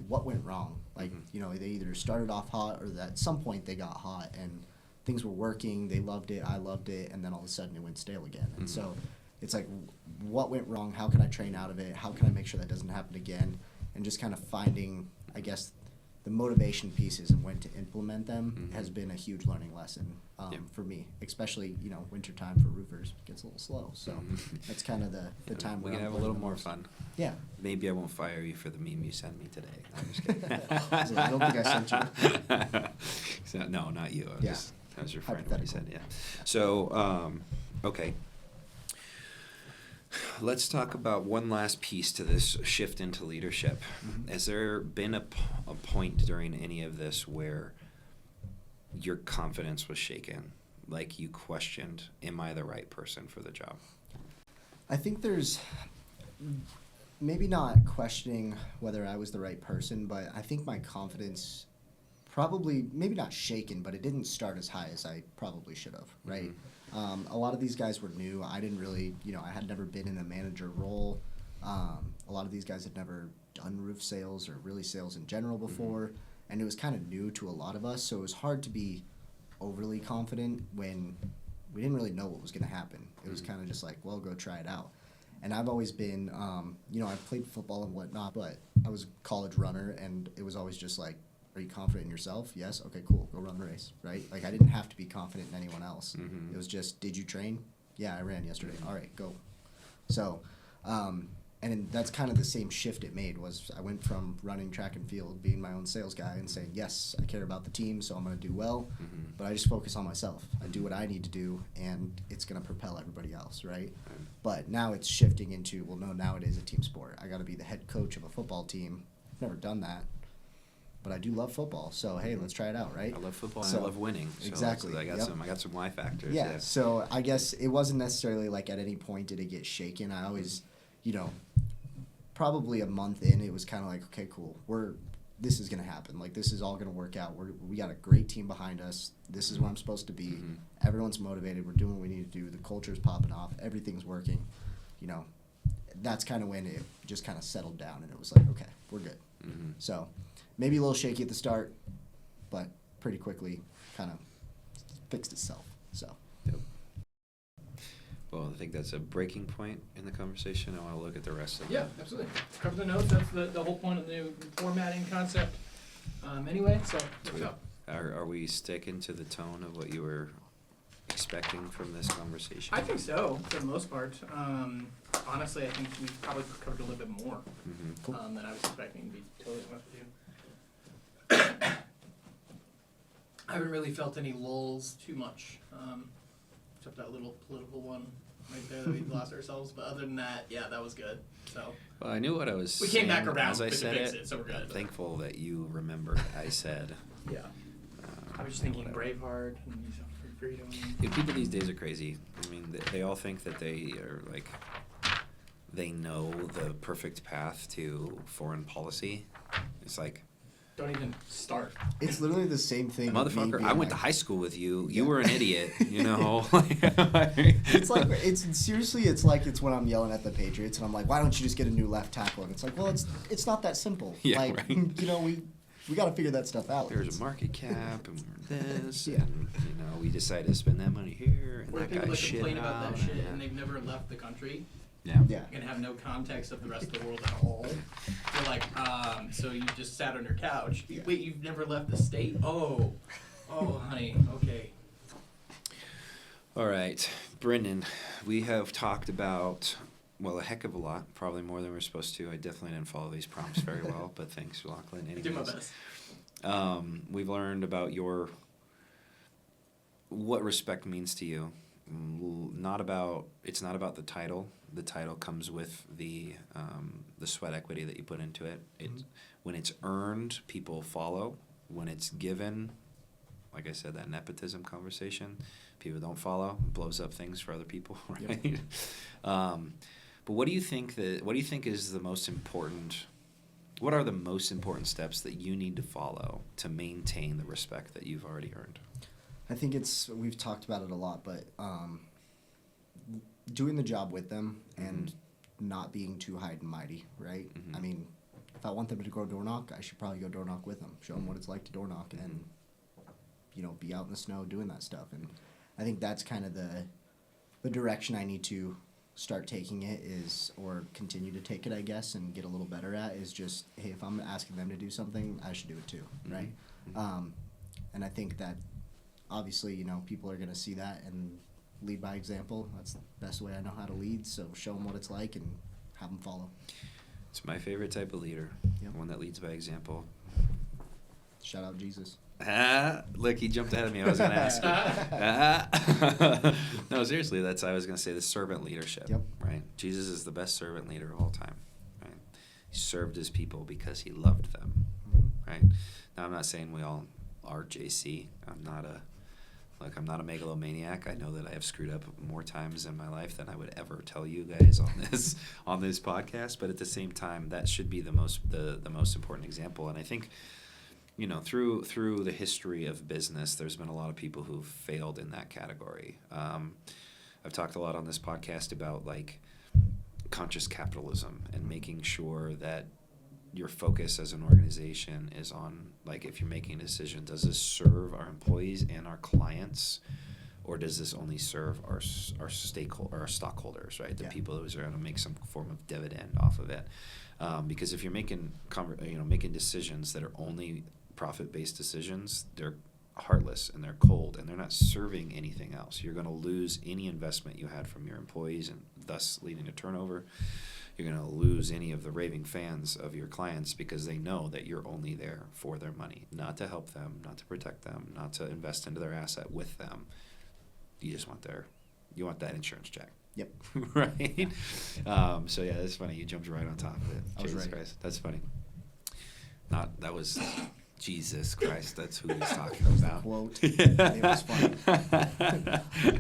what went wrong? Like, Mhm. they either started off hot or at some point they got hot and things were working, they loved it, I loved it, and then all of a sudden it went stale again. And Mhm. so it's like, what went wrong? How can I train out of it? How can I make sure that doesn't happen again? And just kind of finding, I guess, the motivation pieces and when to implement them Mhm. has been a huge learning lesson Yep. for me, especially, wintertime for roofers gets a little slow. So Mhm. that's kind of the time we where can I'm have a little learning the more most. fun. Yeah. Maybe I won't fire you for the meme you sent me today. I'm just kidding. I don't think I sent you. So, no, not you. Yeah. That was your friend. What he said, Hypothetical. yeah. So, okay. Let's talk about one last piece to this shift into leadership. Mhm. Has there been a point during any of this where your confidence was shaken? Like you questioned, am I the right person for the job? I think there's maybe not questioning whether I was the right person, but I think my confidence probably, maybe not shaken, but it didn't start as high as I probably should have, right? A lot of these guys were new. I didn't really, I had never been in a manager role. A lot of these guys had never done roof sales or really sales in general before, and it was kind of new to a lot of us, so it was hard to be overly confident when we didn't really know what was going to happen. It was kind of just like, well, go try it out. And I've always been, I've played football and whatnot, but I was a college runner, and it was always just like, are you confident in yourself? Yes. Okay, cool. Go run the race, right? Like, I didn't have to be confident in anyone else. Mhm. It was just, did you train? Yeah, I ran yesterday. All right, go. So, and that's kind of the same shift it made was I went from running track and field, being my own sales guy, and saying, yes, I care about the team, so I'm going to do well, Mhm. but I just focus on myself. I do what I need to do, and it's going to propel everybody else, right? But now it's shifting into, well, no, now it is a team sport. I got to be the head coach of a football team. I've never done that, but I do love football, so hey, let's try it out, right? I love football and So- I love winning. So exactly, I got yep. some Y factors. Yeah, so I guess it wasn't necessarily like at any point did it get shaken. I always, probably a month in, it was kind of like, okay, cool, this is gonna happen. Like, this is all gonna work out. We got a great team behind us. This is where I'm supposed to be. Mhm. Everyone's motivated. We're doing what we need to do. The culture's popping off. Everything's working. That's kind of when it just kind of settled down, and it was like, okay, we're good. Mhm. So maybe a little shaky at the start, but pretty quickly kind of fixed itself. So. Yep. Well, I think that's a breaking point in the conversation. I want to look at the rest of Yeah, it. absolutely. Cover the notes. That's the whole point of the formatting concept. Anyway, so let's go. Are we sticking to the tone of what you were expecting from this conversation? I think so, for the most part. Honestly, I think we probably covered a little bit more Mhm. than I was expecting, to be totally honest with you. I haven't really felt any lulls too much, except that little political one right there that we lost ourselves. But other than that, yeah, that was good. So Well, I knew what I was we saying came back around as I to said fix it. it, so we're good. I'm thankful that you remembered I said. Yeah. I was just thinking whatever. Braveheart and freedom. Yeah, people these days are crazy. I mean, they all think that they are like, they know the perfect path to foreign policy. It's like, Don't even start. It's literally the same thing. with me motherfucker, being I went to like- high school with you. Yeah. You were an idiot, It's like it's when I'm yelling at the Patriots and I'm like, why don't you just get a new left tackle? And it's like, well, it's not that simple. Yeah, like, right. We got to figure that stuff out. There's a market cap, and we're this, Yeah. and we decided to spend that money here, and Or that people guy that shit complain about out, that shit yeah. and they've never left the country Yeah. Yeah. and have no context of the rest of the world at all. They're like, so you just sat on your couch. Yeah. Wait, you've never left the state? Oh, honey, okay. All right, Brenden, we have talked about, well, a heck of a lot, probably more than we're supposed to. I definitely didn't follow these prompts very well, but thanks, Lachlan. I did my Anyways, best. we've learned about what respect means to you. It's not about the title. The title comes with the sweat equity that you put into it. When it's earned, people follow. When it's given, like I said, that nepotism conversation, people don't follow, it blows up things for other people, right? Yep. But what do you think is the most important? What are the most important steps that you need to follow to maintain the respect that you've already earned? I think we've talked about it a lot, but doing the job with them and not being too high and mighty, right? Mhm. I mean, if I want them to go door knock, I should probably go door knock with them, show them what it's like to door knock, and be out in the snow doing that stuff. And I think that's kind of the direction I need to start taking it or continue to take it, I guess, and get a little better at is just, hey, if I'm asking them to do something, I should do it too, right? Mhm. And I think that obviously, people are going to see that and lead by example. That's the best way I know how to lead. So show them what it's like and have them follow. It's my favorite type of leader, Yep. one that leads by example. Shout out Jesus. Look, he jumped ahead of me. I was going to ask you. No, seriously, I was going to say the servant leadership, Yep. right? Jesus is the best servant leader of all time, right? He served his people because he loved them, right? Now, I'm not saying we all are JC. I'm not a megalomaniac. I know that I have screwed up more times in my life than I would ever tell you guys on this podcast. But at the same time, that should be the most important example. And I think, through the history of business, there's been a lot of people who've failed in that category. I've talked a lot on this podcast about conscious capitalism and making sure that your focus as an organization is on, if you're making a decision, does this serve our employees and our clients, or does this only serve our stockholders, right? The people who are going to make some form of dividend off of it. Because if you're making decisions that are only profit-based decisions, they're heartless and they're cold and they're not serving anything else. You're going to lose any investment you had from your employees and thus leading to turnover. You're going to lose any of the raving fans of your clients because they know that you're only there for their money, not to help them, not to protect them, not to invest into their asset with them. You just want that insurance check. Yep. Right? So yeah, that's funny. You jumped right on top of it. I was Jesus right. Christ. That's funny. That was Jesus Christ. That's who he's talking about. Quote. It was funny.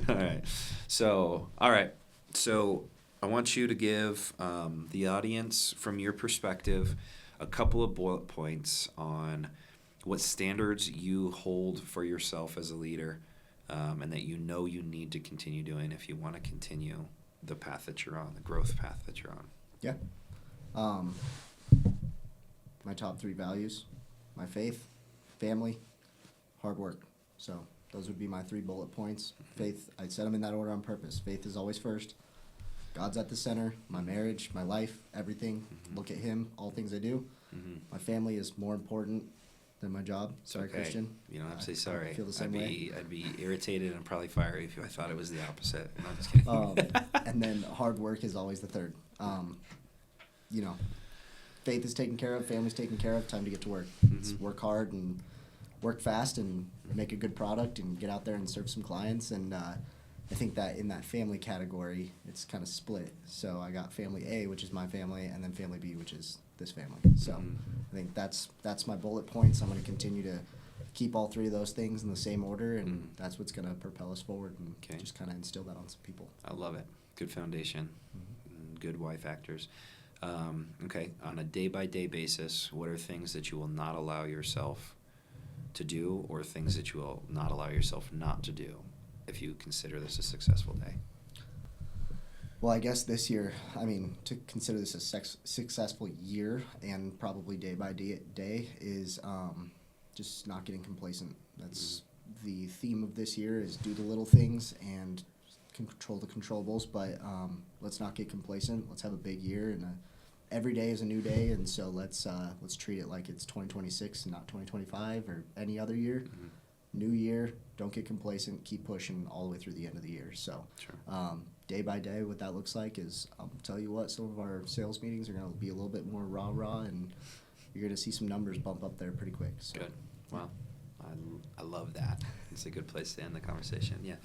All right. So I want you to give the audience, from your perspective, a couple of bullet points on what standards you hold for yourself as a leader, and that you need to continue doing if you want to continue the path that you're on, the growth path that you're on. Yeah. My top 3 values: my faith, family, hard work. So those would be my 3 bullet points. Faith, I set them in that order on purpose. Faith is always first. God's at the center. My marriage, my life, everything. Look at Him. All things I do. My family is more important than my job. Sorry, Okay. Christian. You don't have to say I sorry. feel the same way. I'd be irritated and probably fiery if I thought it was the opposite. No, I'm just kidding. And then hard work is always the third. Faith is taken care of, family's taken care of, time to get to work. It's work hard and work fast and make a good product and get out there and serve some clients. And I think that in that family category, it's kind of split. So I got family A, which is my family, and then family B, which is this family. So I think that's my bullet points. I'm going to continue to keep all 3 of those things in the same order, and that's what's going to propel us forward and just kind of instill that on some people. I love it. Good foundation. Good why factors. Okay, on a day-by-day basis, what are things that you will not allow yourself to do, or things that you will not allow yourself not to do if you consider this a successful day? Well, I guess this year, I mean, to consider this a successful year and probably day by day is just not getting complacent. That's the theme of this year, is do the little things and control the controllables, but let's not get complacent. Let's have a big year, and every day is a new day, and so let's treat it like it's 2026 and not 2025 or any other year. New year, don't get complacent, keep pushing all the way through the end of the year. So Sure. day by day, what that looks like is, I'll tell you what, some of our sales meetings are going to be a little bit more rah-rah, and you're going to see some numbers bump up there pretty quick. So. Good. Wow. I love that. It's a good place to end the conversation. Yeah.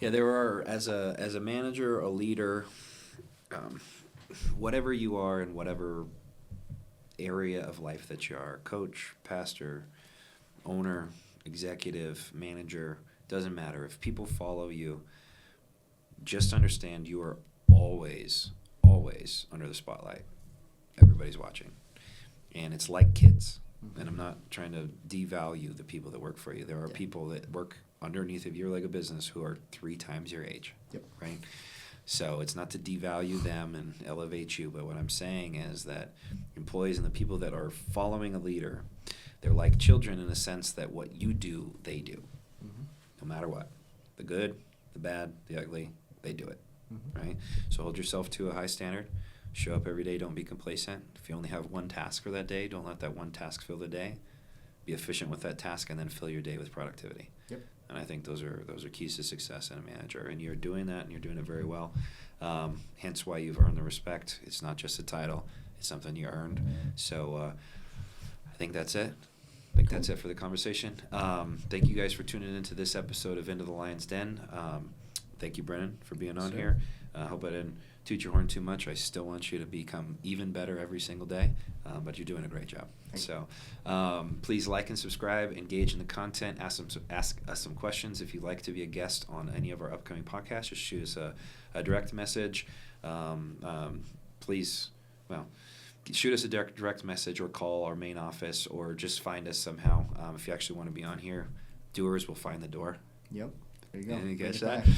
Yeah, there are, as a manager, a leader, whatever you are in whatever area of life that you are, coach, pastor, owner, executive, manager, doesn't matter. If people follow you, just understand you are always under the spotlight. Everybody's watching. And it's like kids. And I'm not trying to devalue the people that work for you. There are people that work underneath of your leg of business who are 3 times your age. Yep. Right? So it's not to devalue them and elevate you, but what I'm saying is that employees and the people that are following a leader, they're like children in the sense that what you do, they do. No matter what. The good, the bad, the ugly, they do it. Right? So hold yourself to a high standard. Show up every day. Don't be complacent. If you only have one task for that day, don't let that one task fill the day. Be efficient with that task, and then fill your day with productivity. Yep. And I think those are keys to success in a manager. And you're doing that, and you're doing it very well. Hence why you've earned the respect. It's not just a title. It's something you earned. So I think that's it. I think that's it for the conversation. Thank you guys for tuning into this episode of Into the Lion's Den. Thank you, Brenden, for being on here. I hope I didn't toot your horn too much. I still want you to become even better every single day, but you're doing a great job. So please like and subscribe, engage in the content, ask us some questions. If you'd like to be a guest on any of our upcoming podcasts, just shoot us a direct message. Please, shoot us a direct message or call our main office, or just find us somehow. If you actually want to be on here, doers will find the door. Yep. There you go. And you Bring guess it that, back.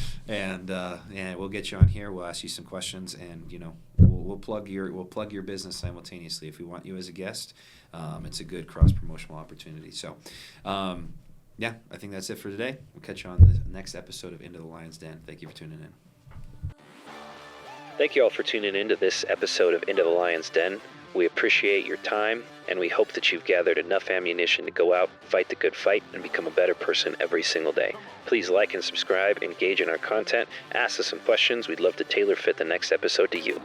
and we'll get you on here. We'll ask you some questions, and we'll plug your business simultaneously. If we want you as a guest, it's a good cross promotional opportunity. So, I think that's it for today. We'll catch you on the next episode of Into the Lion's Den. Thank you for tuning in. Thank you all for tuning in to this episode of Into the Lion's Den. We appreciate your time, and we hope that you've gathered enough ammunition to go out, fight the good fight, and become a better person every single day. Please like and subscribe, engage in our content, ask us some questions. We'd love to tailor fit the next episode to you.